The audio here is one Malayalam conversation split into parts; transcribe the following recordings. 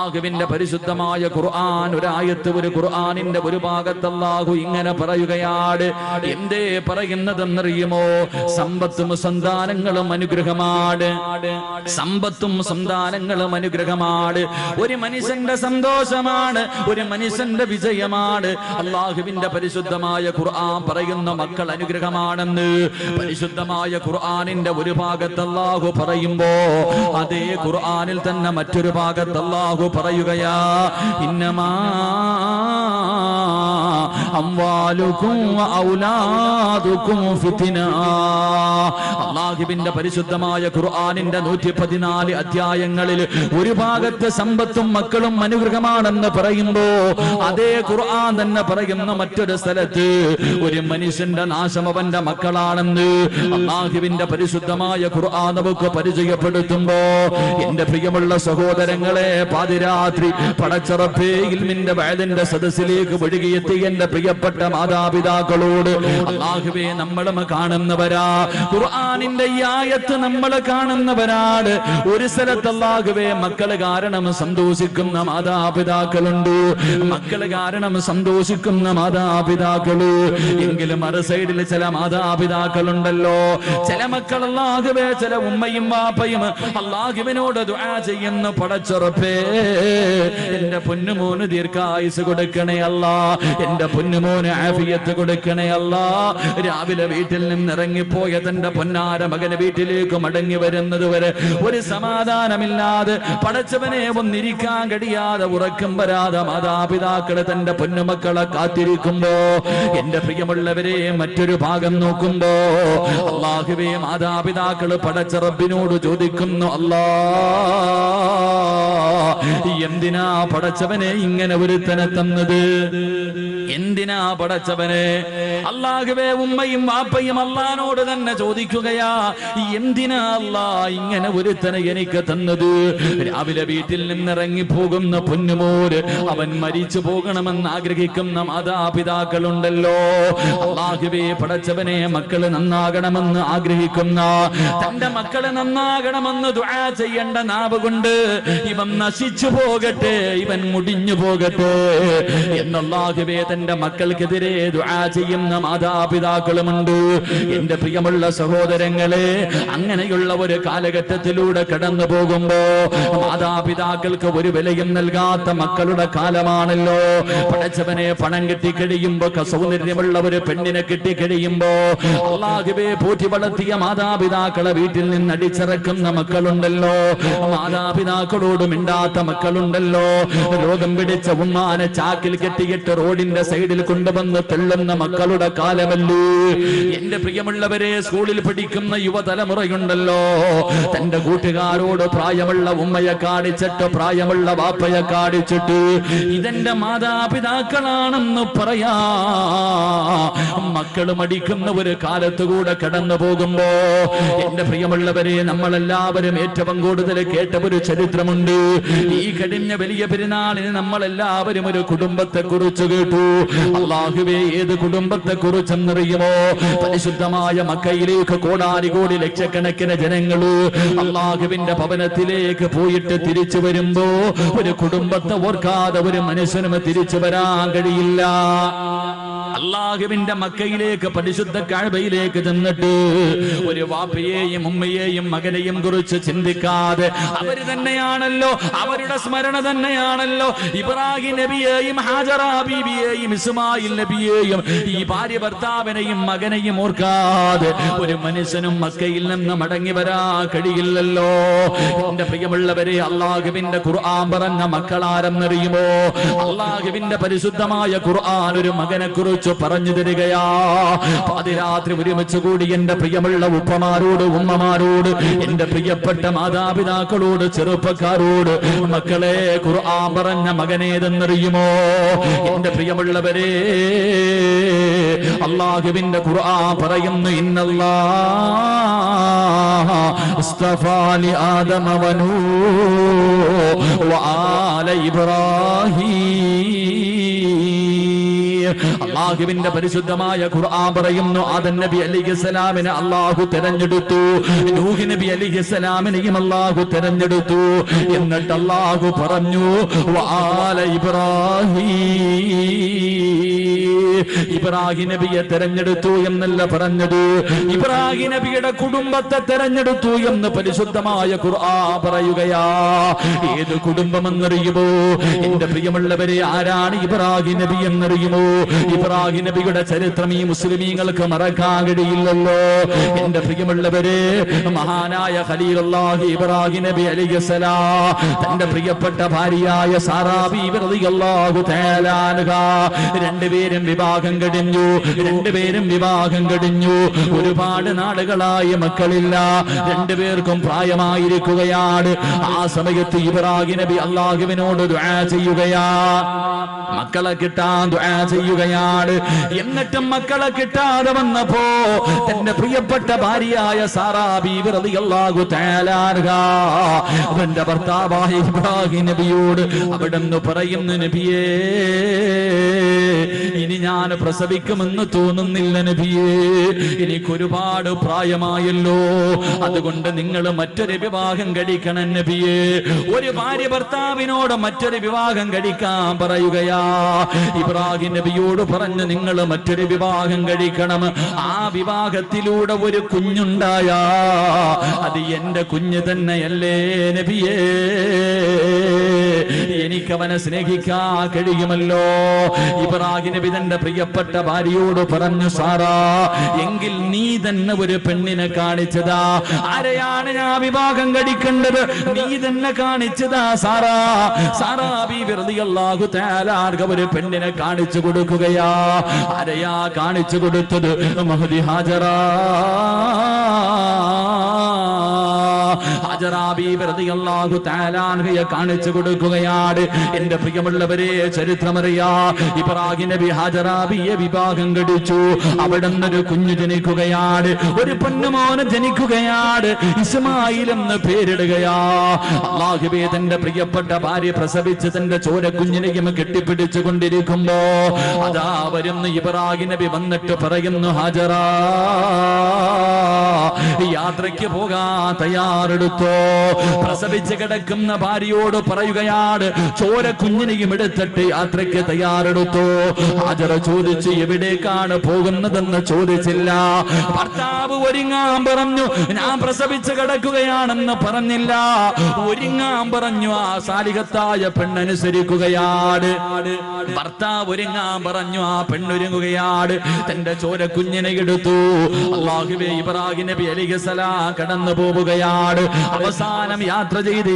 അല്ലാഹുവിന്റെ പരിശുദ്ധമായ ഖുർആൻ ഒരായത്ത് ഒരു ഖുർആനിന്റെ ഒരു ഭാഗത്ത് അല്ലാഹു ഇങ്ങനെ പറയുകയാണ്. എന്തേ പറയുന്നതെന്നറിയുമോ? സമ്പത്തും സന്താനങ്ങളും അനുഗ്രഹമാണ്. സമ്പത്തും സന്താനങ്ങളും അനുഗ്രഹമാണ്. ഒരു മനുഷ്യന്റെ സന്തോഷമാണ്, ഒരു മനുഷ്യന്റെ വിജയമാണ്. അല്ലാഹുവിന്റെ പരിശുദ്ധമായ ഖുർആൻ പറയുന്ന മക്കൾ അനുഗ്രഹമാണെന്ന് പരിശുദ്ധമായ ഖുർആനിന്റെ ഒരു ഭാഗത്ത് അല്ലാഹു പറയുമ്പോ അതേ ഖുർആനിൽ തന്നെ മറ്റൊരു ഭാഗത്ത് അല്ലാഹു പറയുകയാ, ഇന്നമാ അംവാലുകും വഔലാദുകും ഫിത്ന. അല്ലാഹുവിന്റെ പരിശുദ്ധമായ ഖുർആനിന്റെ 114 അധ്യായങ്ങളിൽ ഒരു ഭാഗത്ത് സമ്പത്തും മക്കളും അനുഗ്രഹമാണെന്ന് പറയുമ്പോ അതേ ഖുർആൻ തന്നെ പറയുന്ന മറ്റൊരു സ്ഥലത്ത് ഒരു മനുഷ്യന്റെ നാശം അവന്റെ മക്കളാണെന്ന് അല്ലാഹുവിന്റെ പരിശുദ്ധമായ ഖുർആൻ നമുക്ക് പരിചയപ്പെടുത്തുമ്പോ എന്റെ പ്രിയമുള്ള സഹോദരങ്ങളെ, പാതിരാത്രി പടച്ചറപ്പേ ഇൽമിന്റെ വഅദിന്റെ സദസ്സിലേക്ക് ഒഴുകിയെത്തി എന്റെ പ്രിയപ്പെട്ട മാതാപിതാക്കളോട് അല്ലാഹുവേ നമ്മളും കാണുന്നവരാ, ഖുർആനിന്റെ ഈ ആയത്ത് നമ്മൾ കാണുന്നവരാണ്. ഒരു സ്ഥലത്ത് അല്ലാഹുവേ മക്കള് കാരണം സന്തോഷിക്കുന്ന മാതാപിതാക്കളുണ്ട്, മക്കള് കാരണം സന്തോഷിക്കുന്ന മാതാപിതാക്കള്. എങ്കിലും മറു സൈഡിൽ ചില മാതാപിതാക്കളുണ്ടല്ലോ, ചില മക്കൾ അല്ലാഹുവേ, ചില ഉമ്മയും വാപ്പയും അല്ലാഹുവിനോട് ദുആ ചെയ്യുന്ന, പടച്ചറപ്പേ എന്റെ പൊന്നുമോന് ദീർഘായുസ് കൊടുക്കണേ അല്ലാ, എന്റെ പൊന്നുമോന് ആഫിയത്ത് കൊടുക്കണേ അല്ലാ. രാവിലെ വീട്ടിൽ നിന്ന് ഇറങ്ങിപ്പോയ തന്റെ പൊന്നാര മകന് വീട്ടിലേക്ക് മടങ്ങി വരുന്നത് വരെ ഒരു സമാധാനമില്ലാതെ പടച്ചവനെ ഒന്നിരിക്കാൻ കഴിയാതെ ഉറക്കം വരാതെ മാതാപിതാക്കള് തന്റെ പൊന്നുമക്കളെ കാത്തിരിക്കുമ്പോ എന്റെ പ്രിയമുള്ളവരെ മറ്റൊരു ഭാഗം നോക്കുമ്പോ അല്ലാഹുവേ മാതാപിതാക്കള് പടച്ച റബ്ബിനോട് ചോദിക്കുന്നു, അല്ലാ എന്തിനാ പടച്ചവനെ ഇങ്ങനെ ഒരുത്തനെ തന്നത്? എന്തിനാ പടച്ചവനെ? അല്ലാഹുവേ ഉമ്മയും വാപ്പയും അല്ലാഹുവോട് തന്നെ ചോദിക്കുകയാ, എന്തിനാ അല്ലാ ഇങ്ങനെ ഒരുത്തനെ എനിക്ക് തന്നത്? രാവിലെ വീട്ടിൽ നിന്നിറങ്ങി പോകുന്ന പൊന്നുമോര് അവൻ മരിച്ചു പോകണമെന്ന് ആഗ്രഹിക്കുന്ന മാതാപിതാക്കളുണ്ടല്ലോ. അല്ലാഹുവേ പടച്ചവനെ മക്കള് നന്നാകണമെന്ന് ആഗ്രഹിക്കുന്ന, തന്റെ മക്കള് നന്നാകണമെന്ന് ദുആ ചെയ്യേണ്ട നാവ് കൊണ്ട് ഇവൻ നശിച്ചു പോകട്ടെ, ഇവൻ മുടിഞ്ഞു പോകട്ടെ എന്നല്ലാഹുവേ തന്റെ മക്കൾക്കെതിരെ ദുആ ചെയ്യുന്ന മാതാപിതാക്കളുമുണ്ട്. എന്റെ പ്രിയമുള്ള സഹോദരങ്ങളെ, അങ്ങനെയുള്ള ഒരു കാലഘട്ടത്തിലൂടെ കടന്നു പോകുമ്പോ മാതാപിതാക്കൾക്ക് ഒരു വിലയും നൽകാത്ത മക്കളുടെ കാലമാണല്ലോ. പടച്ചവനെ പണം കിട്ടിക്കഴിയുമ്പോ, സൗന്ദര്യമുള്ള ഒരു പെണ്ണിനെ കിട്ടിക്കഴിയുമ്പോ അല്ലാഹുവേ പോറ്റി വളർത്തിയ മാതാപിതാക്കളെ വീട്ടിൽ നിന്ന് അടിച്ചിറക്കുന്ന മക്കളുണ്ടല്ലോ, മാതാപിതാക്കളോട് മിണ്ടാത്ത മക്കളുണ്ടല്ലോ, രോഗം പിടിച്ച ഉമ്മാനെ ചാക്കിൽ കെട്ടിയിട്ട് റോഡിന്റെ സൈഡിൽ കൊണ്ടുവന്ന് തെള്ളുന്ന മക്കളുടെ കാലമല്ലേ. എന്റെ പ്രിയമുള്ളവരെ, സ്കൂളിൽ പഠിക്കുന്ന യുവതലമുറയുണ്ടല്ലോ, തന്റെ കൂട്ടുകാരോട് പ്രായമുള്ള ഉമ്മയെ കാണിച്ചിട്ട്, പ്രായമുള്ള വാപ്പയെ കാണിച്ചിട്ട് ഇതെന്റെ മാതാപിതാക്കളാണെന്ന് പറയാ മക്കള് മടിക്കുന്ന ഒരു കാലത്തുകൂടെ കടന്നു പോകുമ്പോ എന്റെ പ്രിയമുള്ളവരെ, നമ്മളെല്ലാവരും ഏറ്റവും കൂടുതൽ കേട്ട ഒരു ചരിത്രമുണ്ട്. ഈ കഴിഞ്ഞ വലിയ പെരുന്നാളിന് നമ്മളെല്ലാവരും ഒരു കുടുംബത്തെ കുറിച്ച് കേട്ടു. അല്ലാഹുവേ ഏത് കുടുംബത്തെ കുറിച്ചെന്നറിയുമോ? പരിശുദ്ധമായ മക്കയിലേക്ക് കോടാനുകോടി ലക്ഷക്കണക്കിന് ജനങ്ങള് അല്ലാഹുവിന്റെ ഭവനത്തിലേക്ക് പോയിട്ട് തിരിച്ചു വരുമ്പോ ഒരു കുടുംബത്തെ ഓർക്കാതെ ഒരു മനുഷ്യനും തിരിച്ചു വരാൻ കഴിയില്ല. അല്ലാഹുവിന്റെ മക്കയിലേക്ക്, പരിശുദ്ധ കഅബയിലേക്ക് ചെന്നിട്ട് ഒരു വാപ്പയെയും ഉമ്മയെയും മകനെയും കുറിച്ച് ചിന്തിക്കാതെ അവര് തന്നെയാണല്ലോ, അവരുടെ സ്മരണ തന്നെയാണല്ലോ ഇബ്രാഹിം നബിയെയും ഹാജറ ബീബിയെയും ഇസ്മായിൽ നബിയെയും ഈ ഭാര്യ ഭർത്താവിനെയും മകനെയും ഓർക്കാതെ ഒരു മനുഷ്യനും മക്കയിൽ നിന്ന് മടങ്ങി വരാൻ കഴിയില്ലല്ലോ. എന്റെ പ്രിയമുള്ളവരെ, അല്ലാഹുവിന്റെ ഖുർആൻ പറഞ്ഞ മക്കളാരെന്നറിയുമോ? അല്ലാഹുവിന്റെ പരിശുദ്ധമായ ഖുർആൻ ഒരു മകനെ കുറിച്ച് പറഞ്ഞു തരികയാ. പാതിരാത്രി ഒരുമിച്ച് കൂടി എന്റെ പ്രിയമുള്ള ഉപ്പമാരോട്, ഉമ്മമാരോട്, എന്റെ പ്രിയപ്പെട്ട മാതാപിതാക്കളോട്, ചെറുപ്പക്കാരോട്, മക്കളെ ഖുർആൻ പറഞ്ഞ മകനേതെന്നറിയുമോ? എന്റെ പ്രിയമുള്ളവരെ, അല്ലാഹുവിന്റെ ഖുർആൻ പറയുന്നു, ഇന്നല്ലാഹ ഇസ്തഫാ ലി ആദമ വനൂഹ വആല ഇബ്രാഹീം അല്ലാഹുവിന്റെ പരിശുദ്ധമായ ഖുർആൻ പറയുന്നു ആദം നബി അലൈഹിസ്സലാമിനെ അല്ലാഹു തിരഞ്ഞെടുത്തു, നൂഹ് നബി അലൈഹിസ്സലാമിനെയും അല്ലാഹു തിരഞ്ഞെടുത്തു. എന്നിട്ട് അല്ലാഹു പറഞ്ഞു വആല ഇബ്രാഹിം നബിയെ തെരഞ്ഞെടുത്തു എന്നല്ല പറഞ്ഞത്, ഇബ്രാഹിം നബിയുടെ കുടുംബത്തെ തെരഞ്ഞെടുത്തു എന്ന് പരിശുദ്ധമായ ഖുർആൻ പറയുകയാ. ഏത് കുടുംബമെന്നറിയുമോ എന്റെ പ്രിയമുള്ളവരെ? ആരാണ് ഇബ്രാഹിം നബി എന്നറിയുമോ? ഇബ്രാഹിം നബിയുടെ ചരിത്രം ഈ മുസ്ലിമീങ്ങൾക്ക് മറക്കാൻ കഴിയില്ലല്ലോ എന്റെ പ്രിയമുള്ളവരെ. മഹാനായ ഖലീലുള്ളാഹി ഇബ്രാഹിം നബി അലൈഹിസ്സലാം തന്റെ പ്രിയപ്പെട്ട ഭാര്യയായ സാറാ ബീവി റളിയല്ലാഹു തആല അൻഹാ രണ്ടുപേരും വിവാഹം കഴിഞ്ഞു. ഒരുപാട് നാളുകളായി മക്കളില്ല, രണ്ടുപേർക്കും പ്രായമായിരിക്കുകയാണ്. ആ സമയത്ത് ഇബ്രാഹിം നബി അല്ലാഹുവിനോട് ദുആ ചെയ്യുകയാ, മക്കളെ കിട്ടാൻ ദുആ ചെയ്യുകയാണ്. എന്നിട്ടും മക്കളെ കിട്ടാതെ വന്നപ്പോ തന്റെ പ്രിയപ്പെട്ട ഭാര്യയായ സാറാ ബീവി റളിയല്ലാഹു തആല അൻഹാ അവന്റെ ഭർത്താവായ ഇബ്രാഹിം നബിയോട് അവിടുന്ന് പറയുന്നു, നബിയേ ഇനി ഞാൻ പ്രസവിക്കുമെന്ന് തോന്നുന്നില്ല നബിയേ, എനിക്കൊരുപാട് പ്രായമായല്ലോ, അതുകൊണ്ട് നിങ്ങൾ മറ്റൊരു വിവാഹം കഴിക്കണം നബിയേ. ഒരു ഭാര്യ ഭർത്താവിനോട് മറ്റൊരു വിവാഹം കഴിക്കാൻ പറയുകയാ. ഇബ്രാഹിം നബിയോട് പറഞ്ഞു നിങ്ങൾ മറ്റൊരു വിവാഹം കഴിക്കണം, ആ വിവാഹത്തിലൂടെ ഒരു കുഞ്ഞുണ്ടായാ അത് എന്റെ കുഞ്ഞ് തന്നെയല്ലേ നബിയേ, എനിക്കവനെ സ്നേഹിക്കാൻ കഴിയുമല്ലോ. ഇബ്രാഹിം നബി തന്റെ പ്രിയപ്പെട്ട ഭാര്യയോട് പറഞ്ഞു, സാറാ എങ്കിൽ നീ തന്നെ ഒരു പെണ്ണിനെ കാണിച്ചതാ. ആരെയാണ് ഞാൻ വിവാഹം കഴിക്കേണ്ടത്? നീ തന്നെ കാണിച്ചതാ സാറാ. സാറാ ബീവി റളിയല്ലാഹു തആല അൻഹ ഒരു പെണ്ണിനെ കാണിച്ചു കൊടുക്കുകയാ. ആരെയാ കാണിച്ചു കൊടുത്തത്? മഹദി ഹാജറാ. ഹാജറാ ബീവി റളിയല്ലാഹു തആല അൻഹയെ കാണിച്ചു കൊടുക്കുകയാണ്. എന്റെ പ്രിയമുള്ളവരെ, ചരിത്രമറിയാ, ഇബ്രാഹിം നബി ഹാജറാ ബിയെ വിവാഹം കഴിച്ചു. അവിടെ നിന്നൊരു കുഞ്ഞു ജനിക്കുകയാണ്, ഒരു പൊന്നുമോന് ജനിക്കുകയാണ്. ഇസ്മായിൽ എന്ന് പേരിടുകയാ. അല്ലാഹുവേ, തന്റെ പ്രിയപ്പെട്ട ഭാര്യ പ്രസവിച്ച് തന്റെ ചോരക്കുഞ്ഞിനെയും കെട്ടിപ്പിടിച്ചു കൊണ്ടിരിക്കുമ്പോ അതാ വരുന്ന ഇബ്രാഹിം നബി വന്നിട്ട് പറയുന്നു, ഹാജറാ യാത്രയ്ക്ക് പോകാൻ തയ്യാറെടുത്തോ. പ്രസവിച്ച് കിടക്കുന്ന ഭാര്യയോട് പറയുകയാണ്, ചോര കുഞ്ഞിനെയും എടുത്തിട്ട് യാത്രയ്ക്ക് തയ്യാറെടുത്തോ. ഹാജറ ചോദിച്ചു, എവിടേക്കാണ് പോകുന്നതെന്ന് ചോദിച്ചില്ല. ഭർത്താവ് ഒരുങ്ങാൻ പറഞ്ഞു, ഞാൻ പ്രസവിച്ച് കിടക്കുകയാണെന്ന് പറഞ്ഞില്ല, ഒരുങ്ങാൻ പറഞ്ഞു. ആ സാലിഹത്തായ പെണ്ണനുസരിക്കുകയാണ്. ഭർത്താവ് ഒരുങ്ങാൻ പറഞ്ഞു, ആ പെണ്ണൊരുങ്ങുകയാണ്. തന്റെ ചോര കുഞ്ഞിനെ എടുത്തു. അല്ലാഹുവേ, ഇബ്രാഹിം നബി അലൈഹിസ്സലാം കടന്നു പോവുകയാണ്. അവസാനം യാത്ര ചെയ്ത്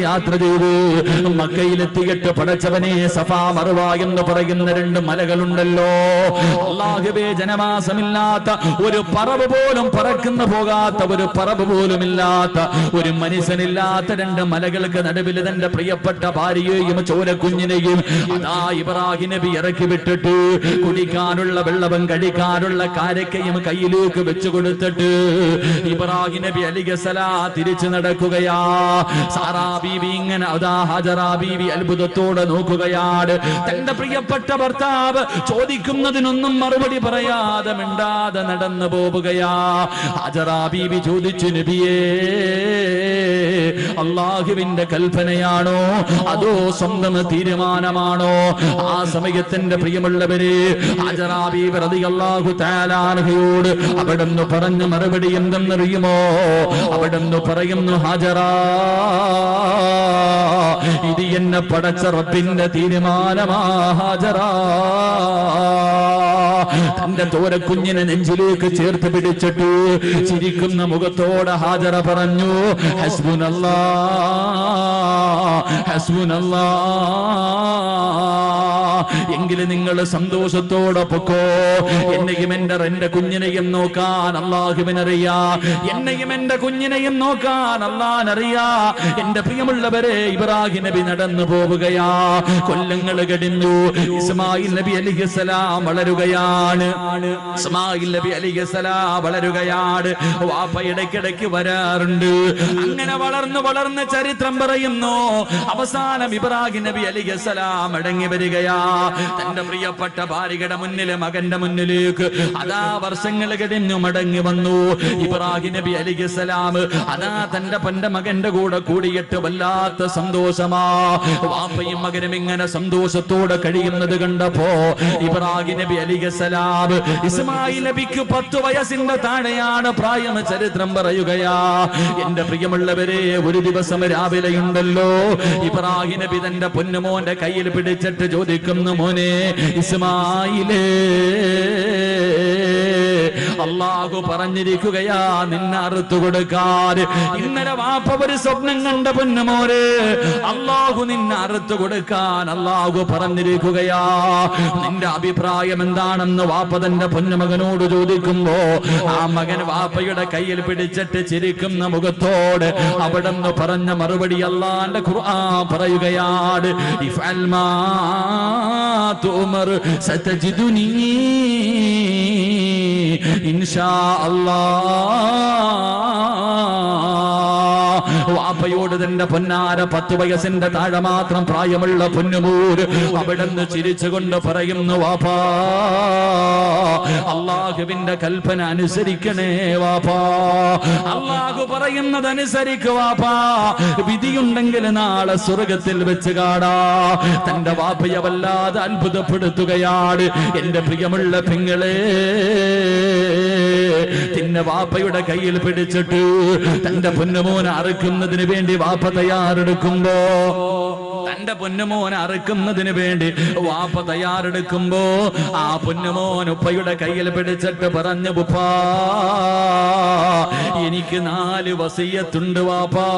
മക്കയിലെത്തിയിട്ട് പടച്ചവനെ, സഫാ മർവ എന്ന് പറയുന്ന രണ്ട് മലകളുണ്ടല്ലോ. അല്ലാഹുവേ, ജനവാസമില്ലാത്ത ഒരു പറവ് പോലും പറക്കുന്ന പോകാത്ത ഒരു പറവ് പോലും ഇല്ലാത്ത ഒരു മനുഷ്യനില്ലാത്ത രണ്ട് മലകൾക്ക് നടുവിൽ തന്റെ പ്രിയപ്പെട്ട ഭാര്യയെയും ചോരക്കുഞ്ഞിനെയും അതാ ഇബ്രാഹിം നബി ഇറക്കി വിട്ടിട്ട് കുടിക്കാനുള്ള വെള്ളവും കഴിക്കാനുള്ള കാരക്കയും കയ്യിലേക്ക് വെച്ചു കൊടുത്തിട്ട് ഇബ്രാഹിം നബി അലൈഹിസ്സലാം തിരിച്ചു നടക്കുകയാ. സാറാ ബീവി ഇങ്ങനെ അതാ ഹാജറാ ബീവി അത്ഭുതത്തോടെ നോക്കുകയാണ്. തന്റെ പ്രിയപ്പെട്ട ഭർത്താവ് ചോദിക്കുന്നതിനൊന്നും മറുപടി പറയാതെ മിണ്ടാതെ നടന്നു പോവുകയാ. ഹാജറാ ബീവി ചോദിച്ചു, നബിയേ അല്ലാഹുവിന്റെ കൽപ്പനയാണോ അതോ സ്വന്തം തീരുമാനമാണോ? ആ സമയത്തിന്റെ പ്രിയമുള്ളവരെ, ഹാജറാ ബീവി റളിയല്ലാഹു തആല അൻഹയോട് അവിടുന്ന് പറഞ്ഞ മറുപടി എന്തെന്നറിയുമോ? അവിടുന്ന് പറയുന്നു, ഹാജറാ ഇത് എന്നെ പടച്ച റബ്ബിന്റെ തീരുമാനമാ ഹാജറാ. തന്റെ തോരക്കുഞ്ഞിനെ നെഞ്ചിലേക്ക് ചേർത്ത് പിടിച്ചിട്ട് ചിരിക്കുന്ന മുഖത്തോടെ ഹാജറ പറഞ്ഞു, ഹസ്ബുനല്ലാഹ് ഹസ്ബുനല്ലാഹ്, എങ്കിലും നിങ്ങൾ സന്തോഷത്തോടെ പൊക്കോ. എന്നെയും എന്റെ കുഞ്ഞിനെയും നോക്കാൻ അല്ലാഹുവിനറിയാ, എന്നെയും എന്റെ കുഞ്ഞിനെയും നോക്കാൻ അല്ലാഹുവിനറിയാ. എന്റെ പ്രിയമുള്ളവരെ, ഇബ്രാഹിം നബി നടന്നു പോവുകയാ. കൊല്ലങ്ങൾ കഴിഞ്ഞു. ഇസ്മായിൽ നബി അലൈഹിസ്സലാം വളരുകയാണ്. ഇസ്മായിൽ നബി അലൈഹിസ്സലാം വളരുകയാണ്. വാപ്പ ഇടയ്ക്കിടയ്ക്ക് വരാറുണ്ട്. അങ്ങനെ വളർന്ന് ചരിത്രം പറയുന്നു. അവസാനം ഇബ്രാഹിം നബി അലൈഹിസ്സലാം മടങ്ങി വരികയാ. തന്റെ പ്രിയപ്പെട്ട ഭാര്യയുടെ മുന്നിൽ മകന്റെ മുന്നിലേക്ക് അതാ വർഷങ്ങൾ കഴിഞ്ഞു മടങ്ങി വന്നു ഇബ്രാഹിം നബി അലൈഹിസ്സലാം. അതാ തന്റെ മകന്റെ കൂടെ കൂടിയിട്ട് വല്ലാത്ത സന്തോഷമാ. വാപ്പയും മകനും ഇങ്ങനെ സന്തോഷത്തോടെ കഴിയുന്നത് കണ്ടപ്പോ ഇബ്രാഹിം നബി അലൈഹിസ്സലാം ഇസ്മായിൽ നബിക്ക് 10 വയസ്സിന്റെ താഴെയാണ് പ്രായം. ചരിത്രം പറയുകയാ എന്റെ പ്രിയമുള്ളവരെ, ഒരു ദിവസം രാവിലെയുണ്ടല്ലോ ഇബ്രാഹിം നബി തന്റെ പൊന്നുമോന്റെ കയ്യിൽ പിടിച്ചിട്ട് ചോദിക്കുന്നു, മോനെ ഇസ്മായിലേ, അല്ലാഹു പറഞ്ഞിരിക്കുകയാ നിന്നെ അറുത്തു കൊടുക്കാൻ. ഇന്നലെ വാപ്പ ഒരു സ്വപ്നം കണ്ട പൊന്നുമോനെ, അല്ലാഹു നിന്നെ അറുത്തു കൊടുക്കാൻ അല്ലാഹു പറഞ്ഞിരിക്കുകയാ. നിന്റെ അഭിപ്രായം എന്താണെന്ന് വാപ്പ തന്റെ പൊന്നുമകനോട് ചോദിക്കുമ്പോ ആ മകൻ വാപ്പയുടെ കയ്യിൽ പിടിച്ചിട്ട് ചിരിക്കുന്ന മുഖത്തോട് അവിടെ നിന്ന് പറഞ്ഞ മറുപടി അല്ലാഹുവിന്റെ ഖുർആൻ പറയുകയാണ്, ഇഫ്അൽ മാ തുമർ സതജിദുനി ഇൻഷാ അല്ലാഹ്. വാപ്പയോട് തന്റെ പൊന്നാര 10 വയസ്സിന്റെ താഴെ മാത്രം പ്രായമുള്ള പൊന്നുമൂര് അവിടുന്ന് ചിരിച്ചുകൊണ്ട് പറയുന്നു, വാപ്പാ അള്ളാഹുവിന്റെ കൽപ്പന അനുസരിക്കണേ വാപ്പാ, അള്ളാഹു പറയുന്നത് അനുസരിക്കുക വാപ്പാ, വിധിയുണ്ടെങ്കിൽ നാളെ സ്വർഗത്തിൽ വെച്ച് കാണാ. തന്റെ വാപ്പയെ വല്ലാതെ അത്ഭുതപ്പെടുത്തുകയാണ്. എന്റെ പ്രിയമുള്ള പെങ്ങളെ, തിന്ന വാപ്പയുടെ കയ്യിൽ പിടിച്ചിട്ട് തന്റെ പൊന്നുമോനെ അറുക്കുന്നതിന് വേണ്ടി വാപ്പ തയ്യാറെടുക്കുമ്പോ, തന്റെ പൊന്നുമോനെ അറുക്കുന്നതിന് വേണ്ടി വാപ്പ തയ്യാറെടുക്കുമ്പോ ആ പൊന്നുമോൻ ഉപ്പയുടെ കയ്യിൽ പിടിച്ചിട്ട് പറഞ്ഞു, ഉപ്പാ എനിക്ക് 4 വസിയത്തുണ്ട് വാപ്പാ.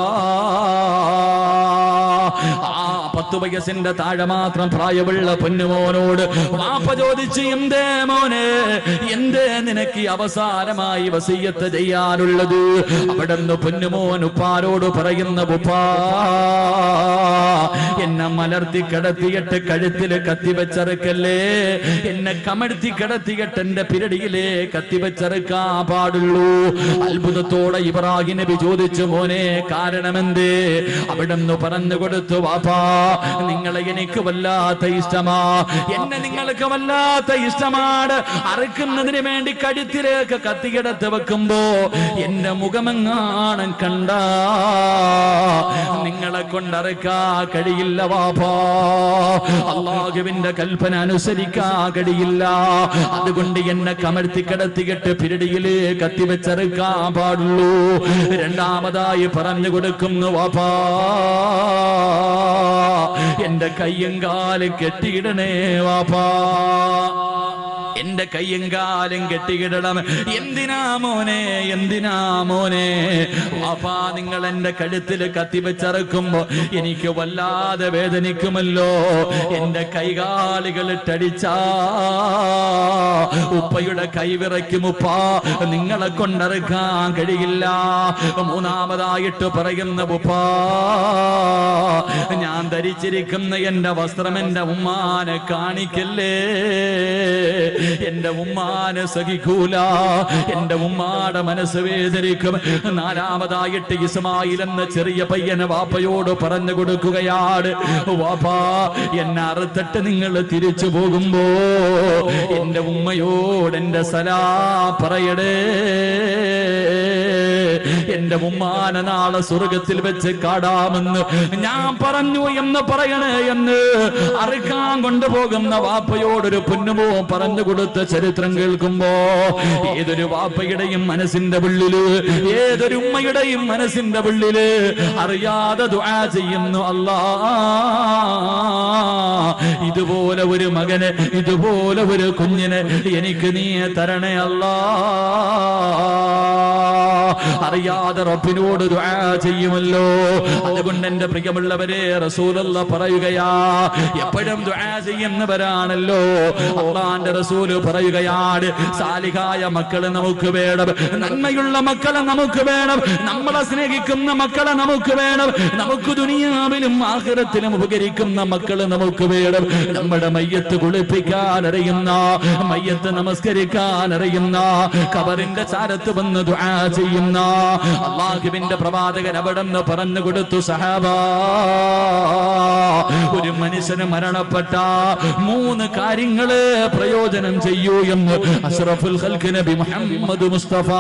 ആ 10 വയസ്സിന്റെ താഴെ മാത്രം പ്രായമുള്ള പൊന്നുമോനോട് വാപ്പ ചോദിച്ചു, എന്തേ മോനെ, എന്തേ നിനക്ക് അവസാനമായി വസിയത്ത് ചെയ്യാനുള്ളത്? അവിടെ നിന്ന് പൊന്നുമോൻ ഉപ്പാരോട് പറയുന്ന, ഉപ്പാ എന്നെ മലർത്തി കിടത്തിയിട്ട് കഴുത്തില് കത്തിവെച്ചറുക്കല്ലേ, എന്നെ കമഴ്ത്തി കിടത്തിയിട്ട് എന്റെ പിരടിയിലെ കത്തിവെച്ചറുക്കാൻ പാടുള്ളൂ. അത്ഭുതത്തോടെ ഇബ്രാഹിം നബി ചോദിച്ചു, മോനെ കാരണമെന്തേ? അവിടെ നിന്ന് പറഞ്ഞു കൊടുത്തു, വാപ്പാ നിങ്ങളെ എനിക്ക് വല്ലാത്ത ഇഷ്ടമാ, എന്നെ നിങ്ങൾക്ക് വല്ലാത്ത ഇഷ്ടമാണ്. അറുക്കുന്നതിന് വേണ്ടി കഴുത്തിലേക്ക് കത്തിയെടുത്ത് വെക്കുമ്പോ എന്റെ മുഖമെങ്ങാണം കണ്ട നിങ്ങളെ കൊണ്ടറുക്കാ കഴിയില്ല വാപ്പാ, അല്ലാഹുവിന്റെ കൽപ്പന അനുസരിക്കാ കഴിയില്ല. അതുകൊണ്ട് എന്നെ കമഴ്ത്തി കിടത്തിയിട്ട് പിരടിയില് കത്തിവെച്ചറുക്കാൻ പാടുള്ളൂ. രണ്ടാമതായി പറഞ്ഞു കൊടുക്കുന്നു, വാപ്പാ എന്റെ കയ്യും കാലും കെട്ടിയിടണേ വാപ്പാ, എന്റെ കയ്യും കാലും കെട്ടിയിടണം. എന്തിനാ മോനെ, എന്തിനാ മോനെ? വാപ്പാ നിങ്ങൾ എന്റെ കഴുത്തിൽ കത്തിവെച്ചറക്കുമ്പോ എനിക്ക് വല്ലാതെ വേദനിക്കുമല്ലോ. എന്റെ കൈകാലുകൾ ഇട്ടടിച്ചാ ഉപ്പയുടെ കൈവിറയ്ക്കും ഉപ്പാ, നിങ്ങളെ കൊണ്ടറുക്കാൻ കഴിയില്ല. മൂന്നാമതായിട്ട് പറയുന്ന, ഉപ്പാ ഞാൻ ധരിച്ചിരിക്കുന്ന എന്റെ വസ്ത്രം എന്റെ ഉമ്മാനെ കാണിക്കല്ലേ, എന്റെ ഉമ്മാനെ സഹിക്കൂല, എന്റെ ഉമ്മാടെ മനസ്സ് വേദനിക്കും. നാലാമതായിട്ട് ഇസ്മായിൽ എന്ന ചെറിയ പയ്യനെ വാപ്പയോട് പറഞ്ഞു കൊടുക്കുകയാണ്, വാപ്പാ എന്നെ അറുത്തിട്ട് നിങ്ങൾ തിരിച്ചു പോകുമ്പോ എന്റെ ഉമ്മയോട് എന്റെ സലാം പറയടേ, എന്റെ ഉമ്മാനെ നാളെ സ്വർഗത്തിൽ വെച്ച് കാണാമെന്ന് ഞാൻ പറഞ്ഞു എന്ന് പറയണേ എന്ന് അറുക്കാൻ കൊണ്ടുപോകുന്ന വാപ്പയോടൊരു പൊന്നുമോ പറഞ്ഞു കൊടുത്ത ചരിത്രം കേൾക്കുമ്പോ ഏതൊരു വാപ്പയുടെയും മനസ്സിന്റെ ഉള്ളില്, ഏതൊരു ഉമ്മയുടെയും മനസ്സിന്റെ ഉള്ളില് അറിയാതെ ദുആ ചെയ്യുന്നു, അല്ലാ ഇതുപോലെ ഒരു മകന്, ഇതുപോലെ ഒരു കുഞ്ഞിന് എനിക്ക് നീ തരണേ അല്ലാ. അറിയാതെ റബ്ബിനോട് ദുആ ചെയ്യുമല്ലോ. അതുകൊണ്ട് എന്റെ പ്രിയമുള്ളവരെ റസൂലുള്ളാഹി പറയുകയാ, എപ്പോഴും ദുആ ചെയ്യുന്നവരാണല്ലോ. അല്ലാഹുവിന്റെ റസൂൽ പറയുകയാണ്, സാലിഹായ മക്കളെ നമുക്ക് വേണം, നന്മയുള്ള മക്കളെ നമുക്ക് വേണം, നമ്മളെ സ്നേഹിക്കുന്ന മക്കളെ നമുക്ക് വേണം, നമുക്ക് ദുനിയാവിലും ആഖിറത്തിലും ഉപകരിക്കുന്ന മക്കളെ നമുക്ക് വേണം. നമ്മുടെ മയ്യത്ത് കുളിപ്പിക്കാൻ അറിയുന്ന, മയ്യത്ത് നമസ്കരിക്കാൻ അറിയുന്ന, ഖബറിന്റെ ചാരത്ത് വന്ന് ദുആ ചെയ്യുന്ന ചെയ്യുന്ന അല്ലാഹുവിന്റെ പ്രവാചകൻ അവിടെന്ന് പറഞ്ഞു കൊടുത്തു, സഹാബാ, ഒരു മനുഷ്യന് മരണപ്പെട്ട 3 കാര്യങ്ങള് പ്രയോജനം ചെയ്യൂ എന്ന് അഷ്റഫുൽ ഖൽഖ് നബി മുഹമ്മദ് മുസ്തഫ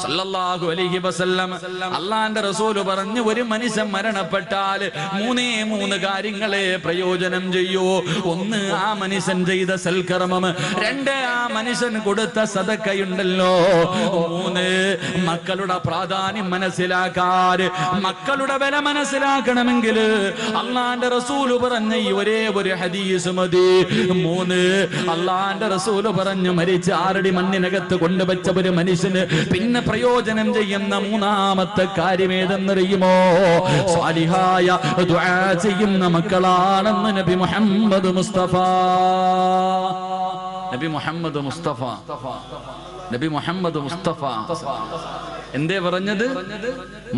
സല്ലല്ലാഹു അലൈഹി വസല്ലം അല്ലാഹുവിന്റെ റസൂൽ പറഞ്ഞു, ഒരു മനുഷ്യൻ മരണപ്പെട്ടാൽ 3 കാര്യങ്ങളെ പ്രയോജനം ചെയ്യൂ. 1, ആ മനുഷ്യൻ ചെയ്ത സൽക്കർമ്മം. 2, ആ മനുഷ്യൻ കൊടുത്ത സദഖയുണ്ടല്ലോ. 3, മക്കളുടെ പ്രാധാന്യം മനസ്സിലാക്കാൻ, മക്കളുടെ വില മനസ്സിലാക്കണമെങ്കിൽ അല്ലാഹുവിന്റെ റസൂൽ പറഞ്ഞ ഈ ഒരേ ഒരു ഹദീസ് മതി. 3, അല്ലാഹുവിന്റെ റസൂൽ പറഞ്ഞു, മരിച്ച 6 അടി മണ്ണിനകത്ത് കൊണ്ടുവച്ച ഒരു മനുഷ്യന് പിന്നെ പ്രയോജനം ചെയ്യുന്ന 3ാമത്തെ കാര്യം ഏതെന്നറിയുമോ? സാലിഹായ ദുആ ചെയ്യുന്ന മക്കളാണെന്ന് നബി മുഹമ്മദ് മുസ്തഫ. നബി മുഹമ്മദ് മുസ്തഫ നബി മുഹമ്മദ് മുസ്തഫ എന്തേ പറഞ്ഞത്?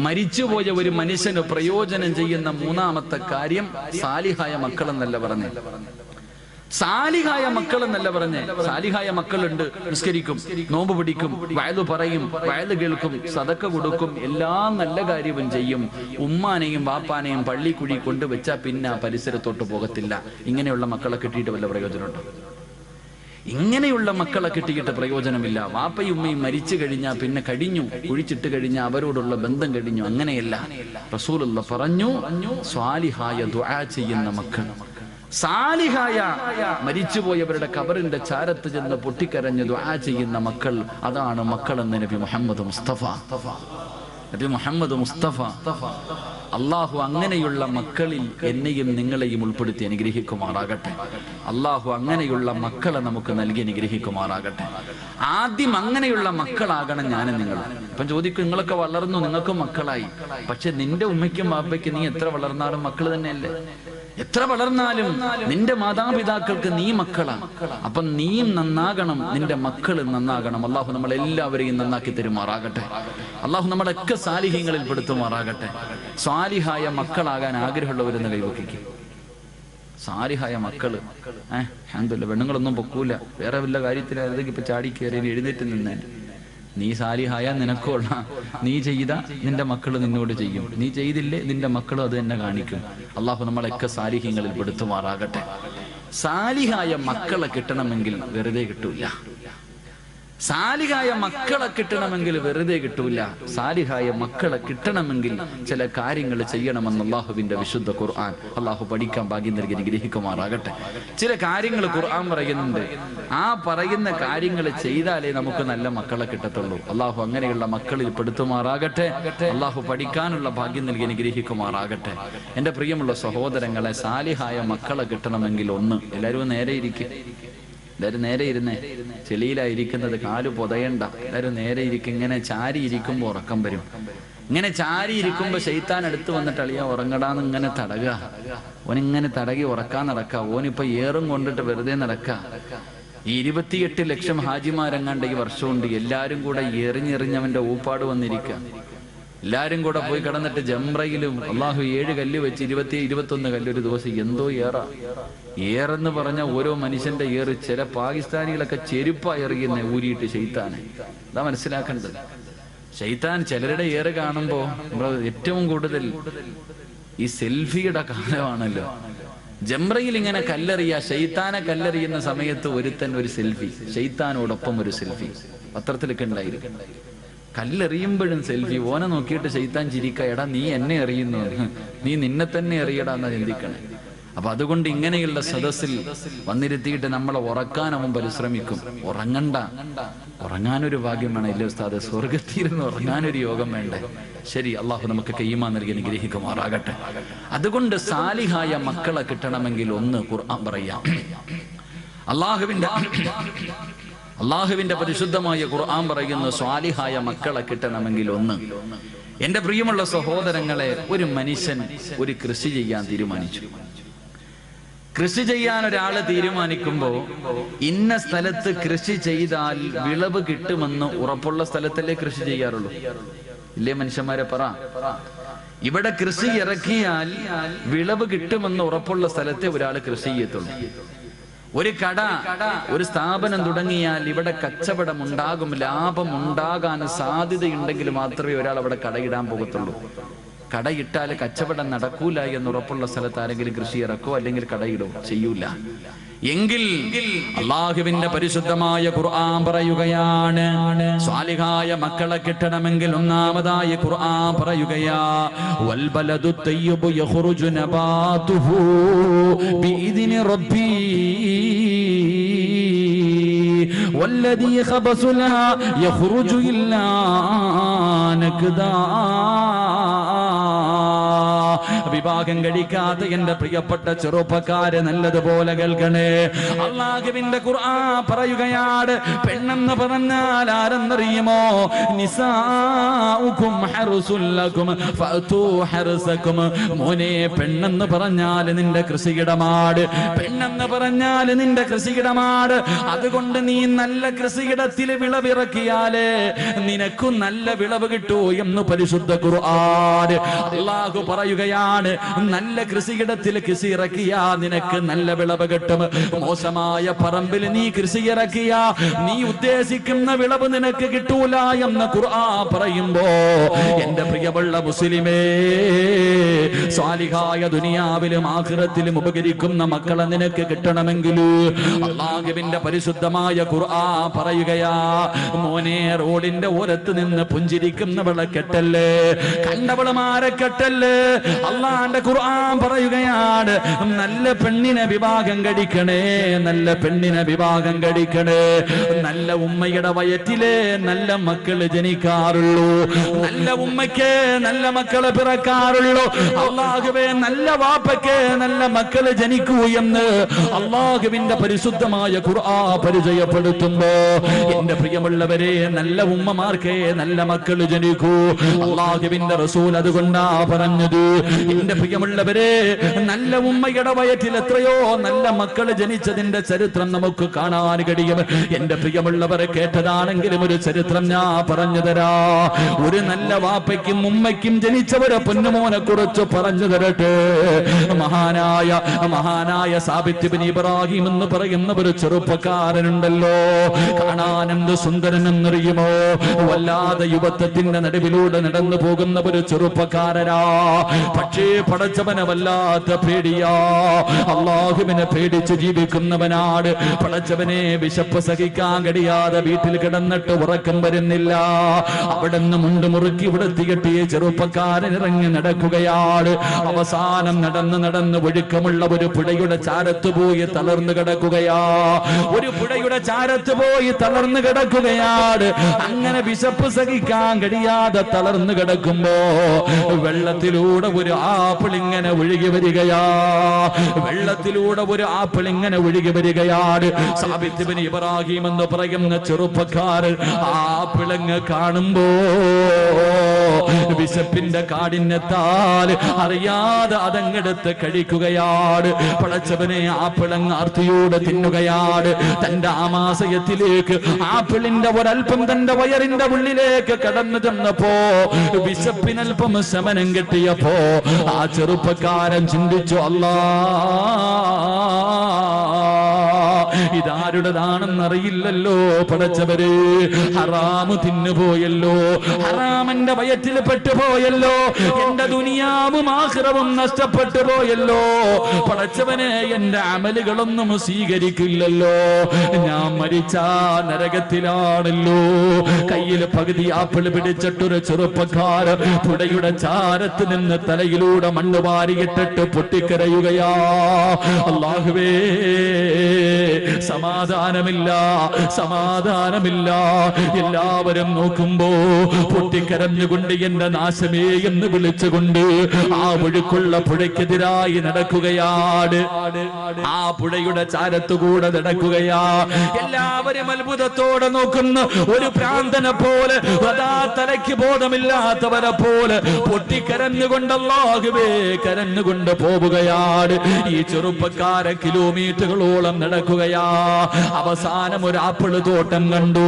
മരിച്ചുപോയ ഒരു മനുഷ്യന് പ്രയോജനം ചെയ്യുന്ന 3ാമത്തെ കാര്യം സാലിഹായ മക്കളെന്നല്ല പറഞ്ഞത്, സാലിഹായ മക്കൾ എന്നല്ല പറഞ്ഞേ. സാലിഹായ മക്കളുണ്ട്, നിസ്കരിക്കും, നോമ്പ് പിടിക്കും, വയല് പറയും, വയല് കേൾക്കും, സദക്ക കൊടുക്കും, എല്ലാ നല്ല കാര്യവും ചെയ്യും. ഉമ്മാനെയും വാപ്പാനെയും പള്ളിക്കുഴി കൊണ്ടുവച്ചാൽ പിന്നെ ആ പരിസരത്തോട്ട് പോകത്തില്ല. ഇങ്ങനെയുള്ള മക്കളെ കിട്ടിയിട്ട് വല്ല പ്രയോജനമുണ്ടോ? ഇങ്ങനെയുള്ള മക്കളെ കിട്ടിയിട്ട് പ്രയോജനമില്ല. വാപ്പയും ഉമ്മയും മരിച്ചു കഴിഞ്ഞാൽ പിന്നെ കഴിഞ്ഞു, കുഴിച്ചിട്ട് കഴിഞ്ഞാൽ അവരോടുള്ള ബന്ധം കഴിഞ്ഞു. അങ്ങനെയല്ല. റസൂലുള്ള പറഞ്ഞു, സ്വാലിഹായ ദുആ ചെയ്യുന്ന മക്കൾ, സാലിഹായ മരിച്ചുപോയവരുടെ ഖബറിന്റെ ചാരത്ത് ചെന്ന് പൊട്ടിക്കരഞ്ഞ് ദുആ ചെയ്യുന്ന മക്കൾ, അതാണ് മക്കളെന്ന് നബി മുഹമ്മദ് മുസ്തഫ. നബി മുഹമ്മദ് മുസ്തഫ. അള്ളാഹു അങ്ങനെയുള്ള മക്കളിൽ എന്നെയും നിങ്ങളെയും ഉൾപ്പെടുത്തി അനുഗ്രഹിക്കുമാറാകട്ടെ. അള്ളാഹു അങ്ങനെയുള്ള മക്കളെ നമുക്ക് നൽകി അനുഗ്രഹിക്കുമാറാകട്ടെ. ആദ്യം അങ്ങനെയുള്ള മക്കളാകണം ഞാനും നിങ്ങൾ. ഇപ്പം ചോദിക്കും, നിങ്ങളൊക്കെ വളർന്നു, നിങ്ങൾക്കും മക്കളായി, പക്ഷെ നിന്റെ ഉമ്മയ്ക്കും വാപ്പയ്ക്കും നീ എത്ര വളർന്നാലും മക്കൾ തന്നെയല്ലേ? എത്ര വളർന്നാലും നിന്റെ മാതാപിതാക്കൾക്ക് നീ മക്കളാണ്. അപ്പൊ നീയും നന്നാകണം, നിന്റെ മക്കൾ നന്നാകണം. അള്ളാഹു നമ്മളെല്ലാവരെയും നന്നാക്കി തരുമാറാകട്ടെ. അള്ളാഹു നമ്മളൊക്കെ സാലിഹ്യങ്ങളിൽ പെടുത്തുമാറാകട്ടെ. സാലിഹായ മക്കളാകാൻ ആഗ്രഹമുള്ളവരെന്ന് കൈവക്കിക്കും. സാലിഹായ മക്കള് അൽഹംദുലില്ലാഹ്, പെണ്ണുങ്ങളൊന്നും പൊക്കൂല, വേറെ വല്ല കാര്യത്തിലായിരുന്നെങ്കിൽ ഇപ്പൊ ചാടി കയറി എഴുന്നേറ്റ് നിന്നേ. നീ സാലിഹായ നിനക്കുള്ള, നീ ചെയ്ത നിന്റെ മക്കൾ നിന്നോട് ചെയ്യും, നീ ചെയ്തില്ലേ നിന്റെ മക്കളും അത് തന്നെ കാണിക്കും. അള്ളാഹു നമ്മളൊക്കെ സാലിഹ്യങ്ങളിൽ പെടുത്തുമാറാകട്ടെ. സാലിഹായ മക്കളെ കിട്ടണമെങ്കിൽ വെറുതെ കിട്ടൂല. സാലിഹായ മക്കളെ കിട്ടണമെങ്കിൽ വെറുതെ കിട്ടൂല. സാലിഹായ മക്കളെ കിട്ടണമെങ്കിൽ ചില കാര്യങ്ങൾ ചെയ്യണമെന്ന് അള്ളാഹുവിന്റെ വിശുദ്ധ ഖുർആൻ. അള്ളാഹു പഠിക്കാൻ ഭാഗ്യം നൽകി അനുഗ്രഹിക്കുമാറാകട്ടെ. ചില കാര്യങ്ങൾ ഖുർആൻ പറയുന്നുണ്ട്. ആ പറയുന്ന കാര്യങ്ങൾ ചെയ്താലേ നമുക്ക് നല്ല മക്കളെ കിട്ടത്തുള്ളൂ. അള്ളാഹു അങ്ങനെയുള്ള മക്കളിൽ പെടുത്തുമാറാകട്ടെ. അള്ളാഹു പഠിക്കാനുള്ള ഭാഗ്യം നൽകി അനുഗ്രഹിക്കുമാറാകട്ടെ. എന്റെ പ്രിയമുള്ള സഹോദരങ്ങളെ, സാലിഹായ മക്കളെ കിട്ടണമെങ്കിൽ ഒന്ന്, എല്ലാവരും നേരെ ഇരിക്കും. എല്ലാവരും നേരെ ഇരുന്നേ. ചെളിയിലായിരിക്കുന്നത്, കാല് പൊതയണ്ട. എല്ലാവരും നേരെ ഇരിക്കും. ഇങ്ങനെ ചാരി ഇരിക്കുമ്പോൾ ഉറക്കം വരും. ഇങ്ങനെ ചാരി ഇരിക്കുമ്പോ ശൈത്താൻ അടുത്ത് വന്നിട്ട് അളിയാ ഉറങ്ങടാന്ന് ഇങ്ങനെ തടകുക. ഓനിങ്ങനെ തടകി ഉറക്കാൻ നടക്കുക. ഓനിപ്പോ ഏറും കൊണ്ടിട്ട് വെറുതെ നടക്കുക. ഈ 28 ലക്ഷം ഹാജിമാരെങ്ങാണ്ട് ഈ വർഷമുണ്ട്. എല്ലാരും കൂടെ എറിഞ്ഞെറിഞ്ഞവന്റെ ഊപ്പാട് വന്നിരിക്കുക. എല്ലാരും കൂടെ പോയി കിടന്നിട്ട് ജംറയിലും അള്ളാഹു 7 കല്ല് വെച്ച് 21 കല്ല് ഒരു ദിവസം. എന്തോ ഏറെന്ന് പറഞ്ഞ ഓരോ മനുഷ്യന്റെ ഏറ്. ചില പാകിസ്ഥാനികളൊക്കെ ചെരുപ്പാ എറിയുന്ന ഊരിയിട്ട് ശൈത്താനെ. അതാ മനസ്സിലാക്കേണ്ടത്. ശൈത്താൻ ചിലരുടെ ഏറ് കാണുമ്പോ നമ്മൾ ഏറ്റവും കൂടുതൽ ഈ സെൽഫിയുടെ കാലമാണല്ലോ. ജംറയിൽ ഇങ്ങനെ കല്ലെറിയ, ശൈത്താനെ കല്ലെറിയുന്ന സമയത്ത് ഒരുത്തൻ ഒരു സെൽഫി, ശൈത്താനോടൊപ്പം ഒരു സെൽഫി പത്രത്തിലൊക്കെ ഉണ്ടായിരിക്കും. കല്ലെറിയുമ്പോഴും സെൽഫി. ഓനെ നോക്കിയിട്ട് ശൈത്താൻ ചിരിക്ക, എടാ നീ എന്നെ എറിയുന്നു, നീ നിന്നെ തന്നെ എറിയടാ എന്നാ ചിന്തിക്കണേ. അപ്പൊ അതുകൊണ്ട് ഇങ്ങനെയുള്ള സദസ്സിൽ വന്നിരുത്തിയിട്ട് നമ്മളെ ഉറക്കാൻ അവൻ പരിശ്രമിക്കും. ഉറങ്ങണ്ട, ഉറങ്ങാനൊരു ഭാഗ്യം വേണം. ഇല്ലേ ഉസ്താദ്, സ്വർഗത്തിരുന്ന് ഉറങ്ങാനൊരു യോഗം വേണ്ടേ? ശരി, അള്ളാഹു നമുക്ക് ഈമാൻ നൽകി അനുഗ്രഹിക്കുമാറാകട്ടെ. അതുകൊണ്ട് സാലിഹായ മക്കളെ കിട്ടണമെങ്കിൽ ഒന്ന് ഖുർആൻ പറയാം. അള്ളാഹുവിന്റെ പരിശുദ്ധമായ ഖുർആൻ പറയുന്ന സ്വാലിഹായ മക്കളെ കിട്ടണമെങ്കിൽ ഒന്ന്. എന്റെ പ്രിയമുള്ള സഹോദരങ്ങളെ, ഒരു മനുഷ്യൻ ഒരു കൃഷി ചെയ്യാൻ തീരുമാനിച്ചു. കൃഷി ചെയ്യാൻ ഒരാള് തീരുമാനിക്കുമ്പോ ഇന്ന സ്ഥലത്ത് കൃഷി ചെയ്താൽ വിളവ് കിട്ടുമെന്ന് ഉറപ്പുള്ള സ്ഥലത്തല്ലേ കൃഷി ചെയ്യാറുള്ളൂ? ഇല്ലേ മനുഷ്യന്മാരെ പറ. ഇവിടെ കൃഷി ഇറക്കിയാൽ വിളവ് കിട്ടുമെന്ന് ഉറപ്പുള്ള സ്ഥലത്തെ ഒരാൾ കൃഷി ചെയ്യത്തുള്ളൂ. ഒരു കട, ഒരു സ്ഥാപനം തുടങ്ങിയാൽ ഇവിടെ കച്ചവടം ഉണ്ടാകും, ലാഭം ഉണ്ടാകാൻ സാധ്യതയുണ്ടെങ്കിൽ മാത്രമേ ഒരാൾ അവിടെ കടയിടാൻ പോകത്തുള്ളൂ. കടയിട്ടാൽ കച്ചവടം നടക്കൂല എന്നുറപ്പുള്ള സ്ഥലത്ത് ആരെങ്കിലും കൃഷി ഇറക്കോ അല്ലെങ്കിൽ കടയിടോ? ചെയ്യൂല. എങ്കിൽ അല്ലാഹുവിന്റെ പരിശുദ്ധമായ ഖുർആൻ പറയുകയാണ്, സ്വാലിഹായ മക്കളെ കിട്ടണമെങ്കിൽ ഒന്നാമതായി ഖുർആൻ പറയുകയാ, വൽ ബലദു തയ്യിബു യഖ്റുജു നബാതുഹു ബിഇദ്നി റബ്ബി വല്ലദീ ഖബസു ലഹാ യഖ്റുജു ഇല്ലാ നക്ദാ. വിവാഹം കഴിക്കാത്ത എന്റെ പ്രിയപ്പെട്ട ചെറുപ്പക്കാരെ നല്ലതുപോലെ കേൾക്കണേ. അല്ലാഹുവിന്റെ ഖുർആൻ പറയുകയാണ്, പെണ്ണെന്ന് പറഞ്ഞാൽ ആരെന്നറിയുമോ? നിസാഉകും ഹർസുൽ ലക്കും ഫഅതു ഹർസകും. മോനെ, പെണ്ണെന്ന് പറഞ്ഞാൽ നിന്റെ കൃഷിയിടമാണ്, പെണ്ണെന്ന് പറഞ്ഞാൽ നിന്റെ കൃഷിയിടമാണ്. അതുകൊണ്ട് നീ നല്ല കൃഷിയിടത്തിൽ വിളവിറക്കിയാലേ നിനക്കും നല്ല വിളവ് കിട്ടൂ എന്ന് പരിശുദ്ധ ഖുർആൻ. അല്ലാഹു പറയുകയാണ്, നല്ല കൃഷിയിടത്തിൽ കൃഷി ഇറക്കിയാ നിനക്ക് നല്ല വിളവ് കിട്ടും. മോശമായ പറമ്പിൽ നീ കൃഷി ഇറക്കിയാ നീ ഉദ്ദേശിക്കുന്ന വിളവ് നിനക്ക് കിട്ടൂല എന്ന് ഖുർആൻ പറയുമ്പോ, എന്റെ പ്രിയമുള്ള മുസ്ലിമേ, സ്വാലിഹായ ദുനിയാവിലും ആഖിറത്തിലും ഉപകരിക്കുന്ന മക്കളെ നിനക്ക് കിട്ടണമെങ്കിൽ അല്ലാഹുവിന്റെ പരിശുദ്ധമായ ഖുർആൻ പറയുകയാ, മോനെ, റോഡിന്റെ ഓരത്ത് നിന്ന് പുഞ്ചിരിക്കുന്നവളെ കെട്ടല്ലേ, കണ്ടവളുമാരെ കെട്ടല്ലേ. അള്ളാന്റെ ഖുർആൻ പറയുകയാണ്, നല്ല പെണ്ണിനെ വിവാഹം കഴിക്കണേ, നല്ല പെണ്ണിനെ വിവാഹം കഴിക്കണേ. നല്ല ഉമ്മയുടെ വയറ്റിലെ നല്ല മക്കള് ജനിക്കാറുള്ളൂ, നല്ല ഉമ്മയ്ക്ക് നല്ല മക്കള് പിറക്കാറുള്ളൂ. അള്ളാഹുവേ, നല്ല വാപ്പയ്ക്ക് നല്ല മക്കള് ജനിക്കൂ എന്ന് അള്ളാഹുവിന്റെ പരിശുദ്ധമായ ഖുർആൻ പരിചയപ്പെടുത്തുമ്പോ, എന്റെ പ്രിയമുള്ളവരെ, നല്ല ഉമ്മമാർക്ക് നല്ല മക്കള് ജനിക്കൂ. അള്ളാഹുവിന്റെ റസൂൽ അതുകൊണ്ടാ പറഞ്ഞത്, എന്റെ പ്രിയമുള്ളവരെ, നല്ല ഉമ്മയുടെ വയറ്റിൽ എത്രയോ നല്ല മക്കള് ജനിച്ചതിന്റെ ചരിത്രം നമുക്ക് കാണാൻ കഴിയും. എന്റെ പ്രിയമുള്ളവരെ, കേട്ടതാണെങ്കിലും ഒരു ചരിത്രം ഞാൻ പറഞ്ഞു തരാ. ഒരു നല്ല വാപ്പയ്ക്കും ഉമ്മയ്ക്കും ജനിച്ചവരെ പൊന്നുമോനെ കുറിച്ച് പറഞ്ഞു തരട്ടെ. മഹാനായ സാബിത്ത് ഇബ്നു ഇബ്രാഹിം എന്ന് പറയുന്ന ഒരു ചെറുപ്പക്കാരനുണ്ടല്ലോ, കാണാൻ എന്ത് സുന്ദരനെന്നറിയുമോ? വല്ലാതെ യുവത്വത്തിന്റെ നടുവിലൂടെ നടന്നു പോകുന്ന ഒരു ചെറുപ്പക്കാരനാ. പക്ഷേ പടച്ചവനെ വല്ലാത്ത പേടിയാ, അള്ളാഹുവിനെ പേടിച്ച് ജീവിക്കുന്നവനാണ്. പടച്ചവനെ വിശപ്പ് സഹിക്കാൻ കഴിയാതെ വീട്ടിൽ കിടന്നിട്ട് ഉറക്കം വരുന്നില്ല. അവിടെ നിന്ന് മുണ്ട് മുറുക്കി വൃത്തികെട്ടിയ ചെറുപ്പക്കാരൻ ഇറങ്ങി നടക്കുകയാണ്. അവസാനം നടന്ന് ഒഴുക്കമുള്ള ഒരു പുഴയുടെ ചാരത്ത് പോയി തളർന്നു കിടക്കുകയാ. ഒരു പുഴയുടെ ചാരത്ത് പോയി തളർന്നു കിടക്കുകയാണ്. അങ്ങനെ വിശപ്പ് സഹിക്കാൻ കഴിയാതെ തളർന്നു കിടക്കുമ്പോ വെള്ളത്തിലൂടെ ഒരു ആപ്പിൾ ഇങ്ങനെ ഒഴുകി വരികയാ. വെള്ളത്തിലൂടെ ഒരു ആപ്പിൾ ഇങ്ങനെ ഒഴുകി വരികയാണ്. സാബിത്ത് ഇബ്നു ഇബ്രാഹിം എന്ന് പറയുന്ന ചെറുപ്പക്കാരൻ ആപ്പിളങ്ങ് കാണുമ്പോ വിശപ്പിന്റെ കാഠിന്യത്താൽ അറിയാതെ അതങ്ങെടുത്ത് കഴിക്കുകയാണ്. പടച്ചവനെ, ആപ്പിളങ്ങ് ആർത്തിയോടെ തിന്നുകയാണ്. തന്റെ ആമാശയത്തിലേക്ക് ആപ്പിളിന്റെ ഒരൽപ്പം തന്റെ വയറിന്റെ ഉള്ളിലേക്ക് കടന്നു ചെന്നപ്പോ വിശപ്പിനൽപ്പം ശമനം കിട്ടിയപ്പോ ആ ചെറുപ്പക്കാരൻ ചിന്തിച്ചു, അല്ലാ, ഇതാരുടേതാണെന്നറിയില്ലല്ലോ പടച്ചവര്. ഹറാമു തിന്നുപോയല്ലോ, ഹറാമന്റെ വയറ്റിൽ പെട്ടുപോയല്ലോ, എന്റെ ദുനിയാവും ആഖിറവും നഷ്ടപ്പെട്ടു പോയല്ലോ. പടച്ചവനെ, എന്റെ അമലുകളൊന്നും സ്വീകരിക്കില്ലല്ലോ, ഞാൻ മരിച്ചാ നരകത്തിലാണല്ലോ. കയ്യിൽ പകുതി ആപ്പിൾ പിടിച്ചിട്ടൊരു ചെറുപ്പക്കാരൻ പുഴയുടെ ചാരത്ത് നിന്ന് തലയിലൂടെ മണ്ണ് വാരിയിട്ടിട്ട് പൊട്ടിക്കരയുകയാ. അല്ലാഹുവേ, സമാധാനമില്ല. എല്ലാവരും നോക്കുമ്പോ പൊട്ടിക്കരഞ്ഞുകൊണ്ട് എന്റെ നാശമേ എന്ന് വിളിച്ചുകൊണ്ട് ആ ഒഴുക്കുള്ള പുഴയ്ക്കെതിരായി നടക്കുകയാണ്. ആ പുഴയുടെ ചാരത്തുകൂടെ നടക്കുകയാ. എല്ലാവരും അത്ഭുതത്തോടെ നോക്കുന്ന ഒരു പ്രാന്തനെ പോലെ, അതാ തലയ്ക്ക് ബോധമില്ലാത്തവരെ പോലെ പൊട്ടിക്കരഞ്ഞുകൊണ്ട് അല്ലാഹുവേ കരഞ്ഞുകൊണ്ട് പോവുകയാണ്. ഈ ചെറുപ്പക്കാരൻ കിലോമീറ്ററുകളോളം നടക്കുകയാ. നടക്കുകയാ. അവസാനം ഒരു ആപ്പിള് തോട്ടം കണ്ടു.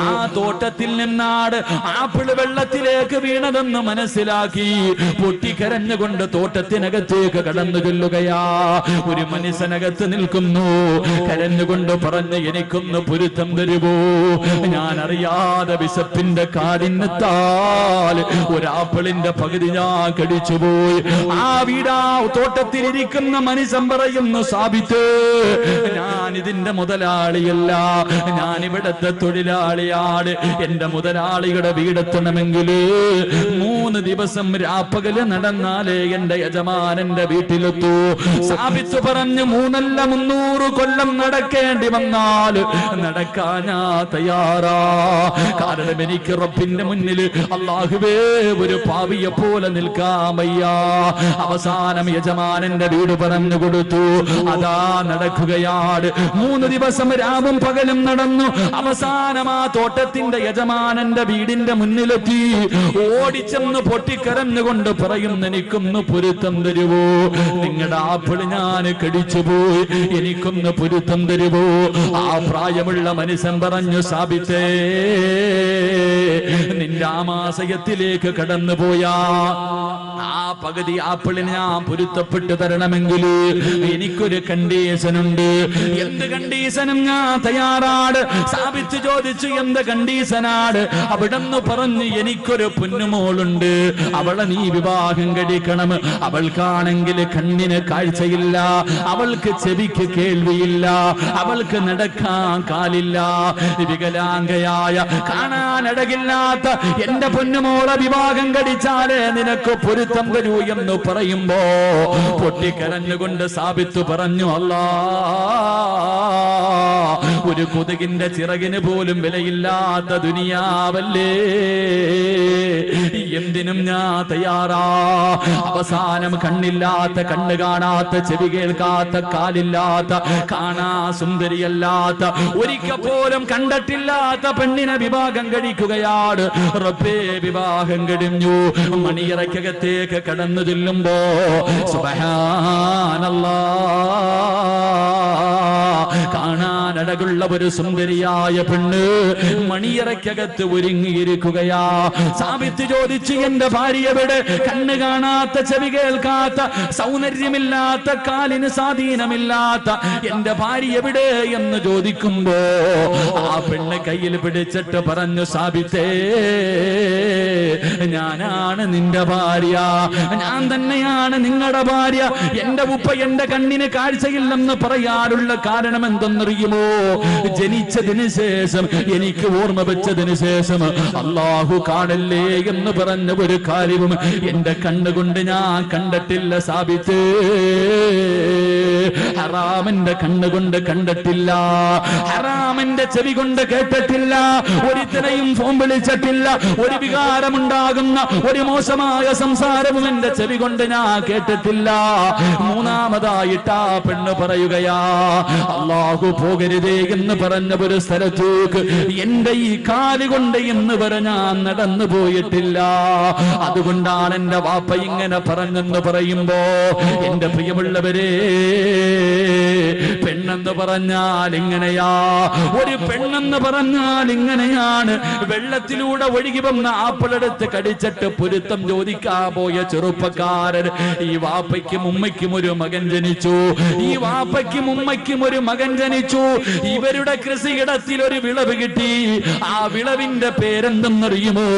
ആ തോട്ടത്തിൽ നിന്നാണ് ആപ്പിള് വെള്ളത്തിലേക്ക് വീണതെന്ന് മനസ്സിലാക്കി പൊട്ടിക്കരഞ്ഞുകൊണ്ട് തോട്ടത്തിനകത്തേക്ക് കടന്നു ചെല്ലുകയാ. ഒരു മനുഷ്യനകത്ത് നിൽക്കുന്നു. കരഞ്ഞുകൊണ്ട് പറഞ്ഞ്, എനിക്കൊന്ന് പൊരുത്തം തരുമോ? ഞാൻ അറിയാതെ വിശപ്പിന്റെ കാഠിന്യത്താൽ ഒരാപ്പിളിന്റെ പകുതി ഞാൻ കടിച്ചുപോയി. ആ വീടാ തോട്ടത്തിലിരിക്കുന്ന മനുഷ്യൻ പറയുന്നു, സാബിത്ത്, ഞാൻ ഇതിന്റെ മുതലാളിയല്ല, ഞാൻ ഇവിടത്തെ തൊഴിലാളിയാണ്. എന്റെ മുതലാളിയുടെ വീടെത്തണമെങ്കിൽ 3 ദിവസം രാപ്പകല് നടന്നാലേ എന്റെ യജമാനന്റെ വീട്ടിലെത്തൂ. സാബിത്ത് പറഞ്ഞു, 3 അല്ല 300 കൊല്ലം നടക്കേണ്ടി വന്നാൽ നടക്കാൻ ഞാൻ തയ്യാറാ. കാരണം എനിക്ക് റബ്ബിന്റെ മുന്നിൽ അല്ലാഹുവേ ഒരു പാവിയെ പോലെ നിൽക്കാൻ വയ്യ. അവസാനം യജമാനന്റെ വീട് പറഞ്ഞു കൊടുത്തു. അതാ നടക്കുകയാണ്. 3 ദിവസം രാവും പകലും നടന്നു. അവസാനം ആ തോട്ടത്തിന്റെ യജമാനന്റെ വീടിന്റെ മുന്നിലെത്തി. ഓടിച്ചെന്ന് പൊട്ടിക്കരഞ്ഞുകൊണ്ട് പറയുന്നു, എനിക്കൊന്ന് പൊരുത്തം തരുവോ? നിങ്ങളുടെ ആപ്പിള് ഞാൻ കടിച്ചുപോയി, എനിക്കൊന്ന് പൊരുത്തം തരുവോ? ആ പ്രായമുള്ള മനുഷ്യൻ പറഞ്ഞു, സാബിത്തേ, നിന്റെ ആമാശയത്തിലേക്ക് കടന്നുപോയാ ആ പകുതി ആപ്പിളിന് ഞാൻ പൊരുത്തപ്പെട്ടു തരണമെങ്കിൽ എനിക്കൊരു കണ്ടീഷൻ ഉണ്ട്. എന്ത് കണ്ടീഷനും ഞാൻ തയ്യാറാണ്. സാബിത്ത് ചോദിച്ചു, എന്ത് കണ്ടീഷനാണ്? അവിടെന്ന് പറഞ്ഞു, എനിക്കൊരു പൊന്നുമോളുണ്ട്, അവളെ നീ വിവാഹം കഴിക്കണം. അവൾക്കാണെങ്കിൽ കണ്ണിന് കാഴ്ചയില്ല, അവൾക്ക് ചെവിക്ക് കേൾവിയില്ല, അവൾക്ക് നടക്കാൻ കാലില്ല, വികലാംഗയായ കാണാനടകില്ലാത്ത എന്റെ പൊന്നുമോളെ വിവാഹം കഴിച്ചാലേ നിനക്ക് പൊരുത്തം തരൂ എന്ന് പറയുമ്പോ പൊട്ടിക്കരഞ്ഞുകൊണ്ട് സാബിത്ത് പറഞ്ഞു, അല്ലാ, ഒരു കൊതുകിന്റെ ചിറകിന് പോലും വിലയില്ലാത്ത ദുനിയാവല്ലേ, എന്തിനും ഞാൻ തയ്യാറാ. അവസാനം കണ്ണില്ലാത്ത, കണ്ണ് കാണാത്ത, ചെവി കേൾക്കാത്ത, കാലില്ലാത്ത, കാണാ സുന്ദരിയല്ലാത്ത, ഒരിക്കൽ പോലും കണ്ടിട്ടില്ലാത്ത പെണ്ണിനെ വിവാഹം കഴിക്കുകയാണ്. റബ്ബേ, വിവാഹം കഴിഞ്ഞു. മണിയറയ്ക്കകത്തേക്ക് കടന്നു ചെല്ലുമ്പോ സുബ്ഹാനല്ലാഹ്, കാണാനടകുള്ള ഒരു സുന്ദരിയായ പെണ്ണ് മണിയറയ്ക്കകത്ത് ഒരുങ്ങിയിരിക്കുകയാ. സാബിത്ത് ചോദിച്ചു, എന്റെ ഭാര്യ എവിടെ? കണ്ണ് കാണാത്ത, ചെവി കേൾക്കാത്ത, സൗന്ദര്യമില്ലാത്ത, കാലിന് സ്വാധീനമില്ലാത്ത എന്റെ ഭാര്യ എവിടെ എന്ന് ചോദിക്കുമ്പോ ആ പെണ്ണ് കയ്യിൽ പിടിച്ചിട്ട് പറഞ്ഞു, സാബിത്തേ, ഞാനാണ് നിന്റെ ഭാര്യ, ഞാൻ തന്നെയാണ് നിങ്ങളുടെ ഭാര്യ. എന്റെ ഉപ്പ എന്റെ കണ്ണിന് കാഴ്ചയില്ലെന്ന് പറയാനുള്ള കാരണം എന്തെന്നറിയുമോ? ജനിച്ചതിന് ശേഷം, എനിക്ക് ഓർമ്മ വെച്ചതിന് ശേഷം അല്ലാഹു കാണല്ലേ എന്ന് പറഞ്ഞ ഒരു കാര്യവും എന്റെ കണ്ണുകൊണ്ട് ഞാൻ കണ്ടിട്ടില്ല സാബിത്ത്. ഹറാമിന്റെ കണ്ണുകൊണ്ട് കണ്ടിട്ടില്ല, ഹറാമിന്റെ ചെവി കൊണ്ട് കേട്ടിട്ടില്ല, ഒരുത്തനെയും ഫോൺ വിളിച്ചിട്ടില്ല, ഒരു വികാരമുണ്ടാകുന്ന ഒരു മോശമായ സംസാരവും എന്റെ ചെവി കൊണ്ട് ഞാൻ കേട്ടിട്ടില്ല. മൂന്നാമതായിട്ട് ആ പെണ്ണ് പറയുകയാ, അല്ലാഹു പോകരുതേ എന്ന് പറഞ്ഞ ഒരു സ്ഥലത്തേക്ക് എന്റെ ഈ കാലുകൊണ്ട് എന്ന് വരെ ഞാൻ നടന്നു പോയിട്ടില്ല. അതുകൊണ്ടാണ് എന്റെ വാപ്പ ഇങ്ങനെ പറഞ്ഞെന്ന് പറയുമ്പോ, എന്റെ പ്രിയമുള്ളവരെ, പെണ്ണെന്ന് പറഞ്ഞാൽ ഇങ്ങനെയാ, ഒരു പെണ്ണെന്ന് പറഞ്ഞാൽ ഇങ്ങനെയാണ്. വെള്ളത്തിലൂടെ ഒഴുകി വന്ന ആപ്പിളെടുത്ത് കടിച്ചിട്ട് പൊരുത്തം ചോദിക്കാൻ പോയ ചെറുപ്പക്കാരൻ, ഈ വാപ്പയ്ക്കും ഉമ്മയ്ക്കും ഒരു മകൻ ജനിച്ചു, ഈ വാപ്പയ്ക്കും ഉമ്മയ്ക്കും ഒരു മകൻ ജനിച്ചു. ഇവരുടെ കൃഷിയിടത്തിൽ ഒരു വിളവ് കിട്ടി. ആ വിളവിന്റെ പേരെന്തെന്നറിയുമോ?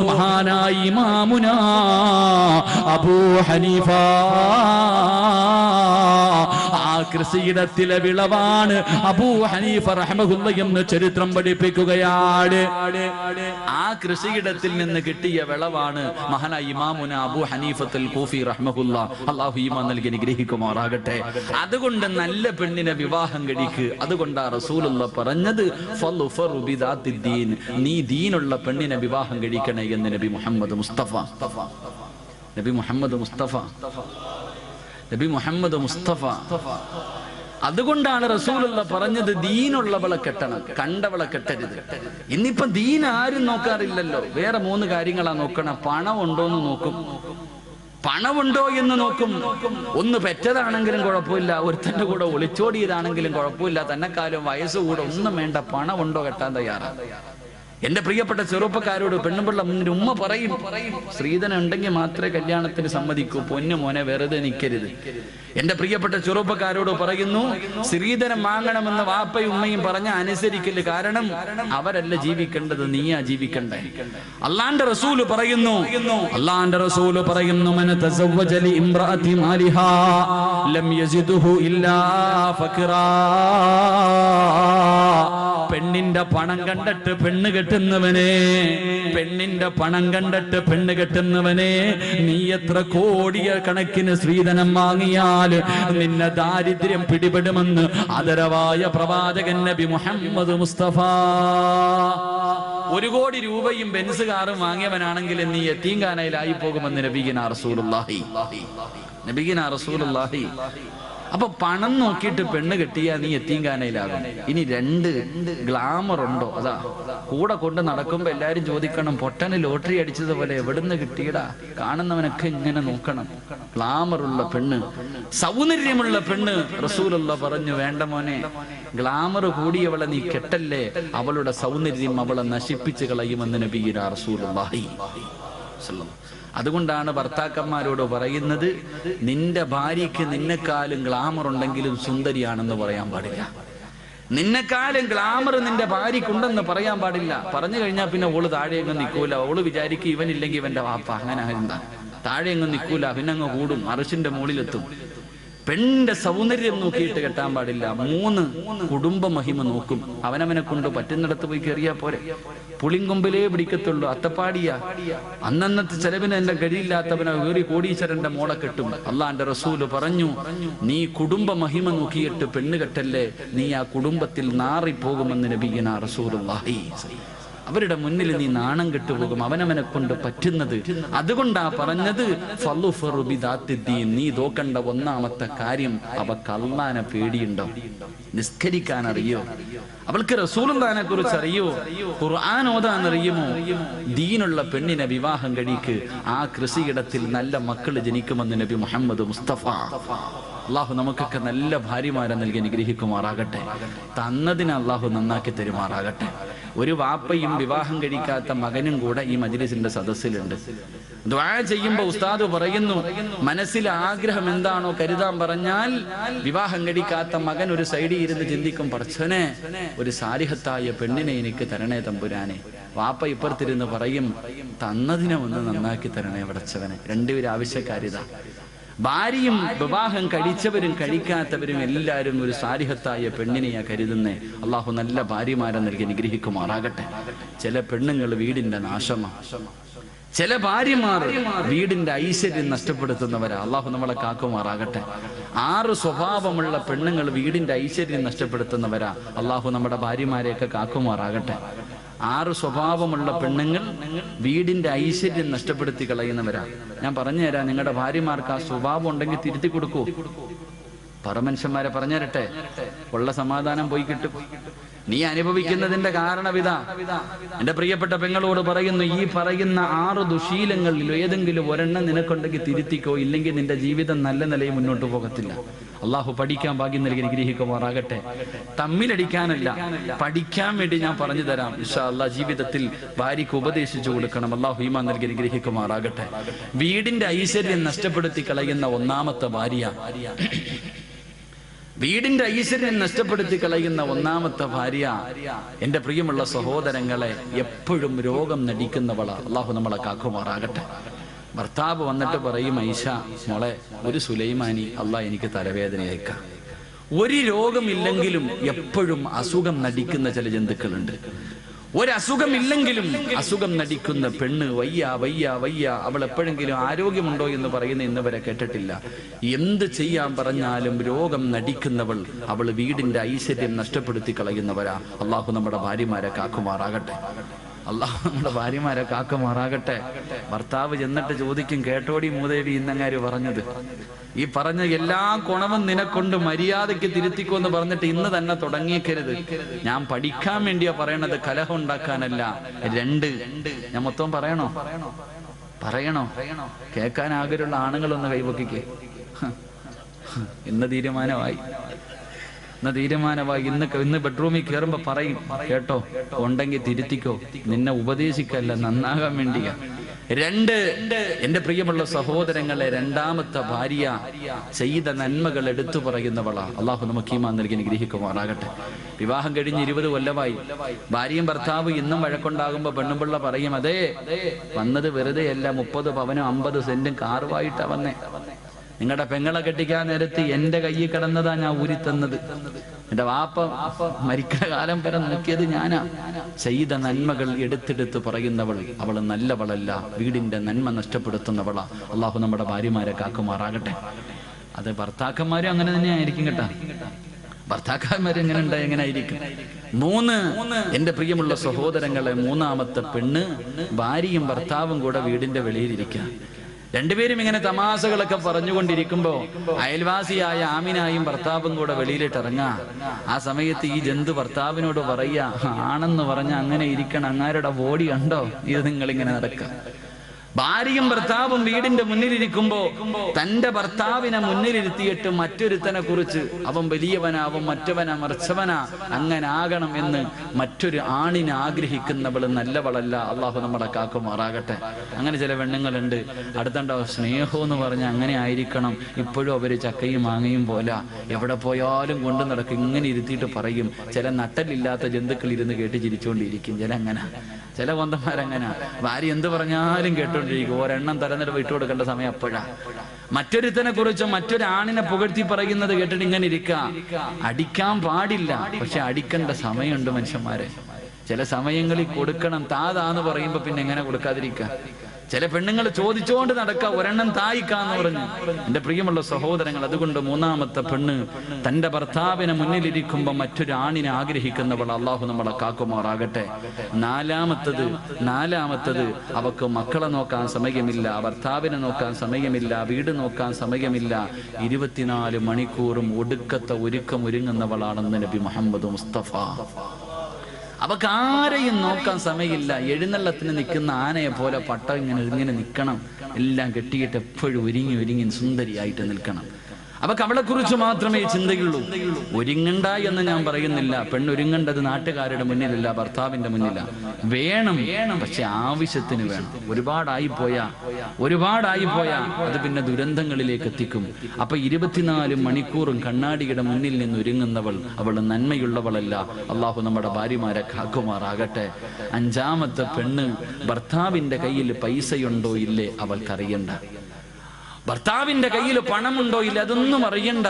മഹാനായ ഇമാമുനാ അബൂ ഹനീഫ. ആ കൃഷിയിടത്തിലെ വിളവാണ് അബൂ ഹനീഫ റഹ്മഹുല്ലാഹ് എന്ന് ചരിത്രം പഠിപ്പിക്കുകയാണ്. ആ കൃഷിയിടത്തിൽ നിന്ന് കിട്ടിയ വിളവാണ് മഹാനായ ഇമാമുന അബൂ ഹനീഫത്തുൽ കൂഫി റഹ്മഹുല്ലാഹ്. അല്ലാഹു ഈമാൻ നൽകി അനുഗ്രഹിക്കുമാറാകട്ടെ. അതുകൊണ്ട് നല്ല പെണ്ണിനെ വിവാഹം കഴിക്ക്. അതുകൊണ്ടാ റസൂലുള്ളാഹ് പറഞ്ഞത്, ഫളുഫറു ബിദാത്തിദ്ദീൻ, നീ ദീനുള്ള പെണ്ണിനെ വിവാഹം കഴിക്കണേ എന്ന് നബി മുഹമ്മദ് മുസ്തഫ. നബി മുഹമ്മദ് മുസ്തഫ, നബി മുഹമ്മദ് മുസ്തഫ. അതുകൊണ്ടാണ് റസൂലുള്ളാഹ് പറഞ്ഞത്, ദീനുള്ളവളെ കെട്ടണം, കണ്ടവളെ കെട്ടരുത്. ഇന്നിപ്പം ദീൻ ആരും നോക്കാറില്ലല്ലോ. വേറെ 3 കാര്യങ്ങളാ നോക്കണം. പണം ഉണ്ടോന്ന് നോക്കും, പണമുണ്ടോ എന്ന് നോക്കും. ഒന്ന് പെറ്റതാണെങ്കിലും കുഴപ്പമില്ല, ഒരുത്തന്റെ കൂടെ ഒളിച്ചോടിയതാണെങ്കിലും കുഴപ്പമില്ല, തന്നെക്കാലം വയസ്സുകൂടെ ഒന്നും വേണ്ട, പണമുണ്ടോ കെട്ടാൻ തയ്യാറാണ്. എന്റെ പ്രിയപ്പെട്ട ചെറുപ്പക്കാരോട് പെണ്ണുപിള്ള മുന്നിൽ ഉമ്മ പറയും, സ്ത്രീധനം ഉണ്ടെങ്കിൽ മാത്രമേ കല്യാണത്തിന് സമ്മതിക്കൂ, പൊന്നു മോനെ വെറുതെ നിൽക്കരുത്. എന്റെ പ്രിയപ്പെട്ട ചെറുപ്പക്കാരോട് പറയുന്നു, സ്ത്രീധനം വാങ്ങണമെന്ന് വാപ്പയും ഉമ്മയും പറഞ്ഞ അനുസരിക്കല്. കാരണം അവരല്ല ജീവിക്കേണ്ടത്, നീയാ ജീവിക്കണ്ടേ. അള്ളാന്റെ റസൂല് പറയുന്നു, മൻ തസവ്വജ ലി ഇംറഅതി മാലിഹാ ലം യസിദുഹു ഇല്ലാ ഫഖറാ. പെണ്ണിന്റെ പണം കണ്ടിട്ട് പെണ്ണ് കെട്ടുന്നവനെ, പെണ്ണിന്റെ പണം കണ്ടിട്ട് പെണ്ണ് കെട്ടുന്നവനെ, നീ എത്ര കോടിയ കണക്കിന് സ്ത്രീധനം വാങ്ങിയാൽ നിന്നെ ദാരിദ്ര്യം പിടിപെടുമെന്ന് ആദരവായ പ്രവാചകൻ നബി മുഹമ്മദ് മുസ്തഫ. 1 കോടി രൂപയും ബെൻസ് കാറും വാങ്ങിയവനാണെങ്കിൽ നീ യതീംഖാനയിലായി പോകുമെന്ന് നബിഗിനാ റസൂലുള്ളാഹി. അപ്പൊ പണം നോക്കിയിട്ട് പെണ്ണ് കെട്ടിയാ നീ യതീംഖാനയിലാകും. ഇനി 2 ഗ്ലാമർ ഉണ്ടോ? അതാ കൂടെ കൊണ്ട് നടക്കുമ്പോ എല്ലാരും ചോദിക്കണം, പൊട്ടന് ലോട്ടറി അടിച്ചതുപോലെ എവിടുന്ന് കിട്ടിയടാ? കാണുന്നവനൊക്കെ ഇങ്ങനെ നോക്കണം. ഗ്ലാമറുള്ള പെണ്ണ്, സൗന്ദര്യമുള്ള പെണ്ണ്. റസൂലുള്ള പറഞ്ഞു, വേണ്ട മോനെ, ഗ്ലാമർ കൂടിയവളെ നീ കെട്ടല്ലേ, അവളുടെ സൗന്ദര്യം അവളെ നശിപ്പിച്ചു കളയുമെന്ന് നബിയിനാ റസൂലുള്ളാഹി. അതുകൊണ്ടാണ് ഭർത്താക്കന്മാരോട് പറയുന്നത്, നിന്റെ ഭാര്യയ്ക്ക് നിന്നെക്കാളും ഗ്ലാമർ ഉണ്ടെങ്കിലും സുന്ദരിയാണെന്ന് പറയാൻ പാടില്ല. നിന്നെക്കാളും ഗ്ലാമർ നിന്റെ ഭാര്യക്കുണ്ടെന്ന് പറയാൻ പാടില്ല. പറഞ്ഞു കഴിഞ്ഞാൽ പിന്നെ ഓള് താഴെയെങ്ങും നിൽക്കൂല. ഓള് വിചാരിക്കും ഇവനില്ലെങ്കിൽ ഇവന്റെ വാപ്പ, അങ്ങനെ എന്താ താഴെയെങ്ങും നിൽക്കൂല, പിന്നെ അങ്ങ് കൂടും, അർശിന്റെ മുകളിലെത്തും. പെണ്ണിന്റെ സൗന്ദര്യം നോക്കിയിട്ട് കെട്ടാൻ പാടില്ല. 3 കുടുംബ മഹിമ നോക്കും. അവനവനെ കൊണ്ട് പറ്റുന്നിടത്ത് പോയി കയറിയാ പോരെ. പുളിങ്കൊമ്പിലേ പിടിക്കത്തുള്ളൂ, അത്തപ്പാടിയാ. അന്നന്നത്തെ ചെലവിന് എന്റെ കഴിയില്ലാത്തവനെ വേറി കോടീശ്വരന്റെ മോളെ കെട്ടും. അള്ളാന്റെ റസൂല് പറഞ്ഞു, നീ കുടുംബ മഹിമ നോക്കിയിട്ട് പെണ്ണ് കെട്ടല്ലേ, നീ ആ കുടുംബത്തിൽ നാറിപ്പോകുമെന്ന് നബിയിനാ റസൂലുള്ളാഹി. അവരുടെ മുന്നിൽ നീ നാണം കെട്ടുപോകും, അവനവനെ കൊണ്ട് പറ്റുന്നത്. അതുകൊണ്ടാ പറഞ്ഞത്, നീ നോക്കണ്ട ഒന്നാമത്തെ കാര്യം, അവക്ക് അള്ളാനെ പേടിയുണ്ടോ? നിസ്കരിക്കാൻ അറിയോ? അവൾക്ക് റസൂലുള്ളാഹിനെ കുറിച്ച് അറിയോ? ഖുർആൻ ഓതാൻ അറിയുമോ? ദീനുള്ള പെണ്ണിനെ വിവാഹം കഴിക്ക്. ആ കൃഷിയിടത്തിൽ നല്ല മക്കൾ ജനിക്കുമെന്ന് നബി മുഹമ്മദ് മുസ്തഫ. അള്ളാഹു നമുക്കൊക്കെ നല്ല ഭാര്യമാരെ നൽകി അനുഗ്രഹിക്കുമാറാകട്ടെ. തന്നതിന് അള്ളാഹു നന്നാക്കി തരുമാറാകട്ടെ. ഒരു വാപ്പയും വിവാഹം കഴിക്കാത്ത മകനും കൂടെ ഈ മജ്‌ലിസിന്റെ സദസ്സിലുണ്ട്. ദുആ ചെയ്യുമ്പോൾ ഉസ്താദ് പറയുന്നു, മനസ്സിലെ ആഗ്രഹം എന്താണോ കരുതാൻ പറഞ്ഞാൽ, വിവാഹം കഴിക്കാത്ത മകൻ ഒരു സൈഡിൽ ഇരുന്ന് ചിന്തിക്കും, പടച്ചോനെ ഒരു സാലിഹത്തായ പെണ്ണിനെ എനിക്ക് തരണേ തമ്പുരാനെ. വാപ്പ ഇപ്പുറത്തിരുന്ന് പറയും, തന്നതിനെ ഒന്ന് നന്നാക്കി തരണേ പടച്ചവനെ. 2 പേര് ആവശ്യക്കാരിതാ. ഭാര്യയും വിവാഹം കഴിച്ചവരും കഴിക്കാത്തവരും എല്ലാവരും ഒരു സാലിഹത്തായ പെണ്ണിനെയാ കരുതുന്നേ. അള്ളാഹു നല്ല ഭാര്യമാരെ നൽകി അനുഗ്രഹിക്കുമാറാകട്ടെ. ചില പെണ്ണുങ്ങൾ വീടിന്റെ നാശമാണ്, ചില ഭാര്യമാർ വീടിന്റെ ഐശ്വര്യം നഷ്ടപ്പെടുത്തുന്നവരാ. അള്ളാഹു നമ്മളെ കാക്കുമാറാകട്ടെ. 6 സ്വഭാവമുള്ള പെണ്ണുങ്ങൾ വീടിന്റെ ഐശ്വര്യം നഷ്ടപ്പെടുത്തുന്നവരാ. അള്ളാഹു നമ്മുടെ ഭാര്യമാരെയൊക്കെ കാക്കുമാറാകട്ടെ. 6 സ്വഭാവമുള്ള പെണ്ണുങ്ങൾ വീടിന്റെ ഐശ്വര്യം നഷ്ടപ്പെടുത്തി കളയുന്നവരാ. ഞാൻ പറഞ്ഞു തരാം, നിങ്ങളുടെ ഭാര്യമാർക്ക് ആ സ്വഭാവം ഉണ്ടെങ്കിൽ തിരുത്തി കൊടുക്കൂ. പറമനുഷ്യന്മാരെ പറഞ്ഞു തരട്ടെ, ഉള്ള സമാധാനം പോയി കിട്ടും. നീ അനുഭവിക്കുന്നതിന്റെ കാരണവിതാ. എന്റെ പ്രിയപ്പെട്ട പെങ്ങളോട് പറയുന്നു, ഈ പറയുന്ന 6 ദുശീലങ്ങളിൽ ഏതെങ്കിലും ഒരെണ്ണം നിനക്കുണ്ടെങ്കിൽ തിരുത്തിക്കോ, ഇല്ലെങ്കിൽ നിന്റെ ജീവിതം നല്ല നിലയിൽ മുന്നോട്ട് പോകത്തില്ല. അള്ളാഹു പഠിക്കാൻ ഭാഗ്യം നൽകി അനുഗ്രഹിക്കുമാറാകട്ടെ. തമ്മിലടിക്കാനല്ല, പഠിക്കാൻ വേണ്ടി ഞാൻ പറഞ്ഞു തരാം. ഇൻഷാ അല്ലാഹ് ജീവിതത്തിൽ ഭാര്യയ്ക്ക് ഉപദേശിച്ചു കൊടുക്കണം. അള്ളാഹു ഈമാൻ നൽകി അനുഗ്രഹിക്കുമാറാകട്ടെ. വീടിന്റെ ഐശ്വര്യം നഷ്ടപ്പെടുത്തി കളയുന്ന ഒന്നാമത്തെ ഭാര്യ, വീടിന്റെ ഐശ്വര്യം നഷ്ടപ്പെടുത്തി കളയുന്ന ഒന്നാമത്തെ ഭാര്യ, എന്റെ പ്രിയമുള്ള സഹോദരങ്ങളെ, എപ്പോഴും രോഗം നടിക്കുന്നവളാ. അള്ളാഹു നമ്മളെ കാക്കുമാറാകട്ടെ. ഭർത്താവ് വന്നിട്ട് പറയും, ഐഷ മോളെ, ഒരു സുലൈമാനി അള്ളാഹ് എനിക്ക് തലവേദനയേക്കാം. ഒരു രോഗമില്ലെങ്കിലും എപ്പോഴും അസുഖം നടിക്കുന്ന ചില ജന്തുക്കളുണ്ട്. ഒരസുഖമില്ലെങ്കിലും അസുഖം നടിക്കുന്ന പെണ്ണ്, വയ്യ വയ്യ വയ്യ. അവൾ എപ്പോഴെങ്കിലും ആരോഗ്യമുണ്ടോ എന്ന് പറയുന്ന ഇന്ന് വരെ കേട്ടിട്ടില്ല. എന്ത് ചെയ്യാൻ പറഞ്ഞാലും രോഗം നടിക്കുന്നവൾ, അവൾ വീടിന്റെ ഐശ്വര്യം നഷ്ടപ്പെടുത്തി കളയുന്നവരാ. അള്ളാഹു നമ്മുടെ ഭാര്യമാരെ കാക്കുമാറാകട്ടെ. അള്ളാഹു നമ്മുടെ ഭാര്യമാരെ കാക്കുമാറാകട്ടെ. ഭർത്താവ് ചെന്നിട്ട് ചോദിക്കും, കേട്ടോടി മൂദേവി ഇന്നങ്ങാര് പറഞ്ഞത്, ഈ പറഞ്ഞ എല്ലാ ഗുണവും നിനക്കൊണ്ട് മര്യാദയ്ക്ക് തിരുത്തിക്കോന്ന് പറഞ്ഞിട്ട് ഇന്ന് തന്നെ തുടങ്ങിയേക്കരുത്. ഞാൻ പഠിക്കാൻ വേണ്ടിയാ പറയണത്, കലഹം ഉണ്ടാക്കാനല്ല. 2 ഞാൻ മൊത്തം പറയണോ? പറയണോ? കേൾക്കാൻ ആഗ്രഹമുള്ള ആണുങ്ങളൊന്ന് കൈവക്കിക്കേ. ഇന്ന് തീരുമാനമായി. ഇന്ന് ബെഡ്റൂമിൽ കയറുമ്പോ പറയും, കേട്ടോ, ഉണ്ടെങ്കിൽ തിരുത്തിക്കോ, നിന്നെ ഉപദേശിക്കല്ല, നന്നാകാൻ വേണ്ടിയാ. 2, എന്റെ പ്രിയമുള്ള സഹോദരങ്ങളെ, രണ്ടാമത്തെ ഭാര്യ ചെയ്ത നന്മകൾ എടുത്തു പറയുന്നവളാ. അള്ളാഹു നമുക്ക് ഈമാൻ നൽകി അനുഗ്രഹിക്കുമാറാകട്ടെ. വിവാഹം കഴിഞ്ഞ് 20 കൊല്ലമായി. ഭാര്യയും ഭർത്താവ് ഇന്നും വഴക്കുണ്ടാകുമ്പോ പെണ്ണുപിള്ള പറയും, അതേ വന്നത് വെറുതെ അല്ല, 30 പവനും 50 സെന്റും കാറുമായിട്ടാ വന്നേ. നിങ്ങളുടെ പെങ്ങളെ കെട്ടിക്കാൻ നേരത്ത് എന്റെ കയ്യിൽ കിടന്നതാ ഞാൻ ഊരിത്തന്നത്. എന്റെ വാപ്പ മരിക്കുന്ന കാലം വരെ നോക്കിയത് ഞാനാ. ചെയ്ത നന്മകൾ എടുത്തെടുത്ത് പറയുന്നവൾ, അവൾ നല്ലവളല്ല, വീടിന്റെ നന്മ നഷ്ടപ്പെടുത്തുന്നവളാ. അള്ളാഹു നമ്മുടെ ഭാര്യമാരെ കാക്കുമാറാകട്ടെ. അത് ഭർത്താക്കന്മാരും അങ്ങനെ തന്നെ ആയിരിക്കും കേട്ടാ. ഭർത്താക്കന്മാർ എങ്ങനെ ഉണ്ടായി എങ്ങനെ ആയിരിക്കും. 3, എന്റെ പ്രിയമുള്ള സഹോദരങ്ങളെ, മൂന്നാമത്തെ പെണ്ണ് ഭാര്യയും ഭർത്താവും കൂടെ വീടിന്റെ വെളിയിലിരിക്കുക. രണ്ടുപേരും ഇങ്ങനെ തമാശകളൊക്കെ പറഞ്ഞുകൊണ്ടിരിക്കുമ്പോ അയൽവാസിയായ ആമിനായും ഭർത്താവും കൂടെ വെളിയിലിട്ട് ഇറങ്ങാ. ആ സമയത്ത് ഈ ജന്തു ഭർത്താവിനോട് പറയാ, ആണെന്ന് പറഞ്ഞ അങ്ങനെ ഇരിക്കണം, അങ്ങാരുടെ ബോഡി കണ്ടോ, ഇത് നിങ്ങളിങ്ങനെ നടക്കാം. ഭാര്യയും ഭർത്താവും വീടിന്റെ മുന്നിലിരിക്കുമ്പോ തന്റെ ഭർത്താവിനെ മുന്നിലിരുത്തിയിട്ട് മറ്റൊരുത്തനെ കുറിച്ച് അവൻ വലിയവനാ, അവൻ മറ്റവനാ, മറിച്ചവനാ, അങ്ങനെ ആകണം എന്ന് മറ്റൊരു ആണിനെ ആഗ്രഹിക്കുന്നവൾ നല്ലവളല്ല. അള്ളാഹു നമ്മളെ കാക്കുമാറാകട്ടെ. അങ്ങനെ ചില പെണ്ണുങ്ങളുണ്ട്, അടുത്തണ്ടോ സ്നേഹം എന്ന് പറഞ്ഞ അങ്ങനെ ആയിരിക്കണം, ഇപ്പോഴും അവര് ചക്കയും മാങ്ങയും പോലെ എവിടെ പോയാലും കൊണ്ടു നടക്കും. ഇങ്ങനെ ഇരുത്തിയിട്ട് പറയും. ചില നട്ടലില്ലാത്ത ജന്തുക്കൾ ഇരുന്ന് കേട്ട് ചിരിച്ചുകൊണ്ടിരിക്കും. ചില കൊന്തന്മാരങ്ങനെ ഭാര്യ എന്ത് പറഞ്ഞാലും കേട്ടോണ്ടിരിക്കും. ഒരെണ്ണം തരനില വിട്ടു കൊടുക്കേണ്ട സമയം അപ്പോഴാ. മറ്റൊരുത്തനെ കുറിച്ച് മറ്റൊരു ആണിനെ പുകഴ്ത്തി പറയുന്നത് കേട്ടിട്ട് ഇങ്ങനെ ഇരിക്കുക. അടിക്കാൻ പാടില്ല, പക്ഷെ അടിക്കേണ്ട സമയമുണ്ട് മനുഷ്യന്മാരെ. ചില സമയങ്ങളിൽ കൊടുക്കണം. താതാന്ന് പറയുമ്പോ പിന്നെ എങ്ങനെ കൊടുക്കാതിരിക്കുക? ചില പെണ്ണുങ്ങൾ ചോദിച്ചുകൊണ്ട് നടക്ക, ഒരെണ്ണം തായിക്കാന്ന് പറഞ്ഞു. എന്റെ പ്രിയമുള്ള സഹോദരങ്ങൾ, അതുകൊണ്ട് മൂന്നാമത്തെ പെണ്ണ് തന്റെ ഭർത്താവിനെ മുന്നിലിരിക്കുമ്പോ മറ്റൊരു ആണിനെ ആഗ്രഹിക്കുന്നവൾ. അള്ളാഹു നമ്മളെ കാക്കുമാറാകട്ടെ. നാലാമത്തത് അവക്ക് മക്കളെ നോക്കാൻ സമയമില്ല, ഭർത്താവിനെ നോക്കാൻ സമയമില്ല, വീട് നോക്കാൻ സമയമില്ല. 24 മണിക്കൂറും ഒടുക്കത്തെ ഒരുങ്ങുന്നവളാണെന്ന് നബി മുഹമ്മദ് മുസ്തഫ. അവക്ക് ആരെയും നോക്കാൻ സമയമില്ല. എഴുന്നള്ളത്തിന് നിൽക്കുന്ന ആനയെ പോലെ പട്ട ഇങ്ങനെ നിൽക്കണം. എല്ലാം കെട്ടിയിട്ട് എപ്പോഴും ഒരുങ്ങി സുന്ദരിയായിട്ട് നിൽക്കണം. അവക്ക് അവളെ കുറിച്ച് മാത്രമേ ചിന്തയുള്ളൂ. ഒരുങ്ങണ്ട എന്ന് ഞാൻ പറയുന്നില്ല. പെണ്ണൊരുങ്ങേണ്ടത് നാട്ടുകാരുടെ മുന്നിലല്ല, ഭർത്താവിന്റെ മുന്നിലാണ്. വേണം, പക്ഷെ ആവശ്യത്തിന് വേണം. ഒരുപാടായി പോയാ അത് പിന്നെ ദുരന്തങ്ങളിലേക്ക് എത്തിക്കും. അപ്പൊ 24 മണിക്കൂറും കണ്ണാടിയുടെ മുന്നിൽ നിന്ന് ഒരുങ്ങുന്നവൾ അവൾ നന്മയുള്ളവളല്ല. അള്ളാഹു നമ്മുടെ ഭാര്യമാരെ കാക്കുമാറാകട്ടെ. 5ാമത്തെ പെണ്ണ് ഭർത്താവിന്റെ കയ്യിൽ പൈസയുണ്ടോ ഇല്ലേ അവൾക്കറിയണ്ട. ഭർത്താവിന്റെ കയ്യിൽ പണമുണ്ടോ ഇല്ല അതൊന്നും അറിയണ്ട.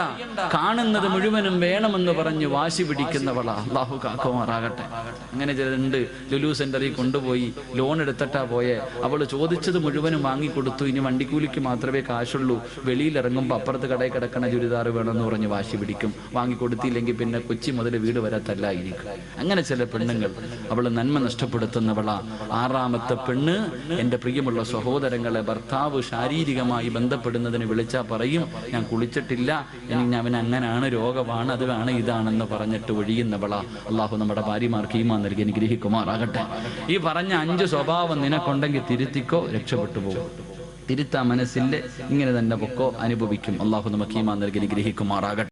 കാണുന്നത് മുഴുവനും വേണമെന്ന് പറഞ്ഞ് വാശി പിടിക്കുന്നവളാ. അള്ളാഹു കാക്കുമാറാകട്ടെ. അങ്ങനെ ചിലരുണ്ട്, ലുലു സെന്ററിൽ കൊണ്ടുപോയി ലോൺ എടുത്തിട്ടാ പോയെ. അവള് ചോദിച്ചത് മുഴുവനും വാങ്ങിക്കൊടുത്തു. ഇനി വണ്ടിക്കൂലിക്ക് മാത്രമേ കാശുള്ളൂ. വെളിയിലിറങ്ങുമ്പോൾ അപ്പുറത്ത് കടയിൽ കിടക്കണ ചുരിദാർ വേണമെന്ന് പറഞ്ഞ് വാശി പിടിക്കും. വാങ്ങിക്കൊടുത്തില്ലെങ്കിൽ പിന്നെ കൊച്ചി മുതൽ വീട് വരെ തല്ലായിരിക്കും. അങ്ങനെ ചില പെണ്ണുങ്ങൾ അവള് നന്മ നഷ്ടപ്പെടുത്തുന്നവളാ. 6ാമത്തെ പെണ്ണ്, എന്റെ പ്രിയമുള്ള സഹോദരങ്ങളെ, ഭർത്താവ് ശാരീരികമായി ബന്ധപ്പെടുന്നതിന് വിളിച്ചാൽ പറയും, ഞാൻ കുളിച്ചിട്ടില്ല, എനിക്ക് അവൻ അങ്ങനാണ്, രോഗമാണ്, അതാണ് ഇതാണെന്ന് പറഞ്ഞിട്ട് ഒഴിയുന്നവളാ. അള്ളാഹു നമ്മുടെ ഭാര്യമാർക്ക് ഈമാൻ നൽകി അനുഗ്രഹിക്കുമാറാകട്ടെ. ഈ പറഞ്ഞ 5 സ്വഭാവം നിനക്കുണ്ടെങ്കിൽ തിരുത്തിക്കോ, രക്ഷപ്പെട്ടു പോകും. തിരുത്താ മനസ്സില്ലേ, ഇങ്ങനെ തന്നെ പൊക്കോ, അനുഭവിക്കും. അള്ളാഹു നമുക്ക് ഈമാൻ നൽകി അനുഗ്രഹിക്കുമാറാകട്ടെ.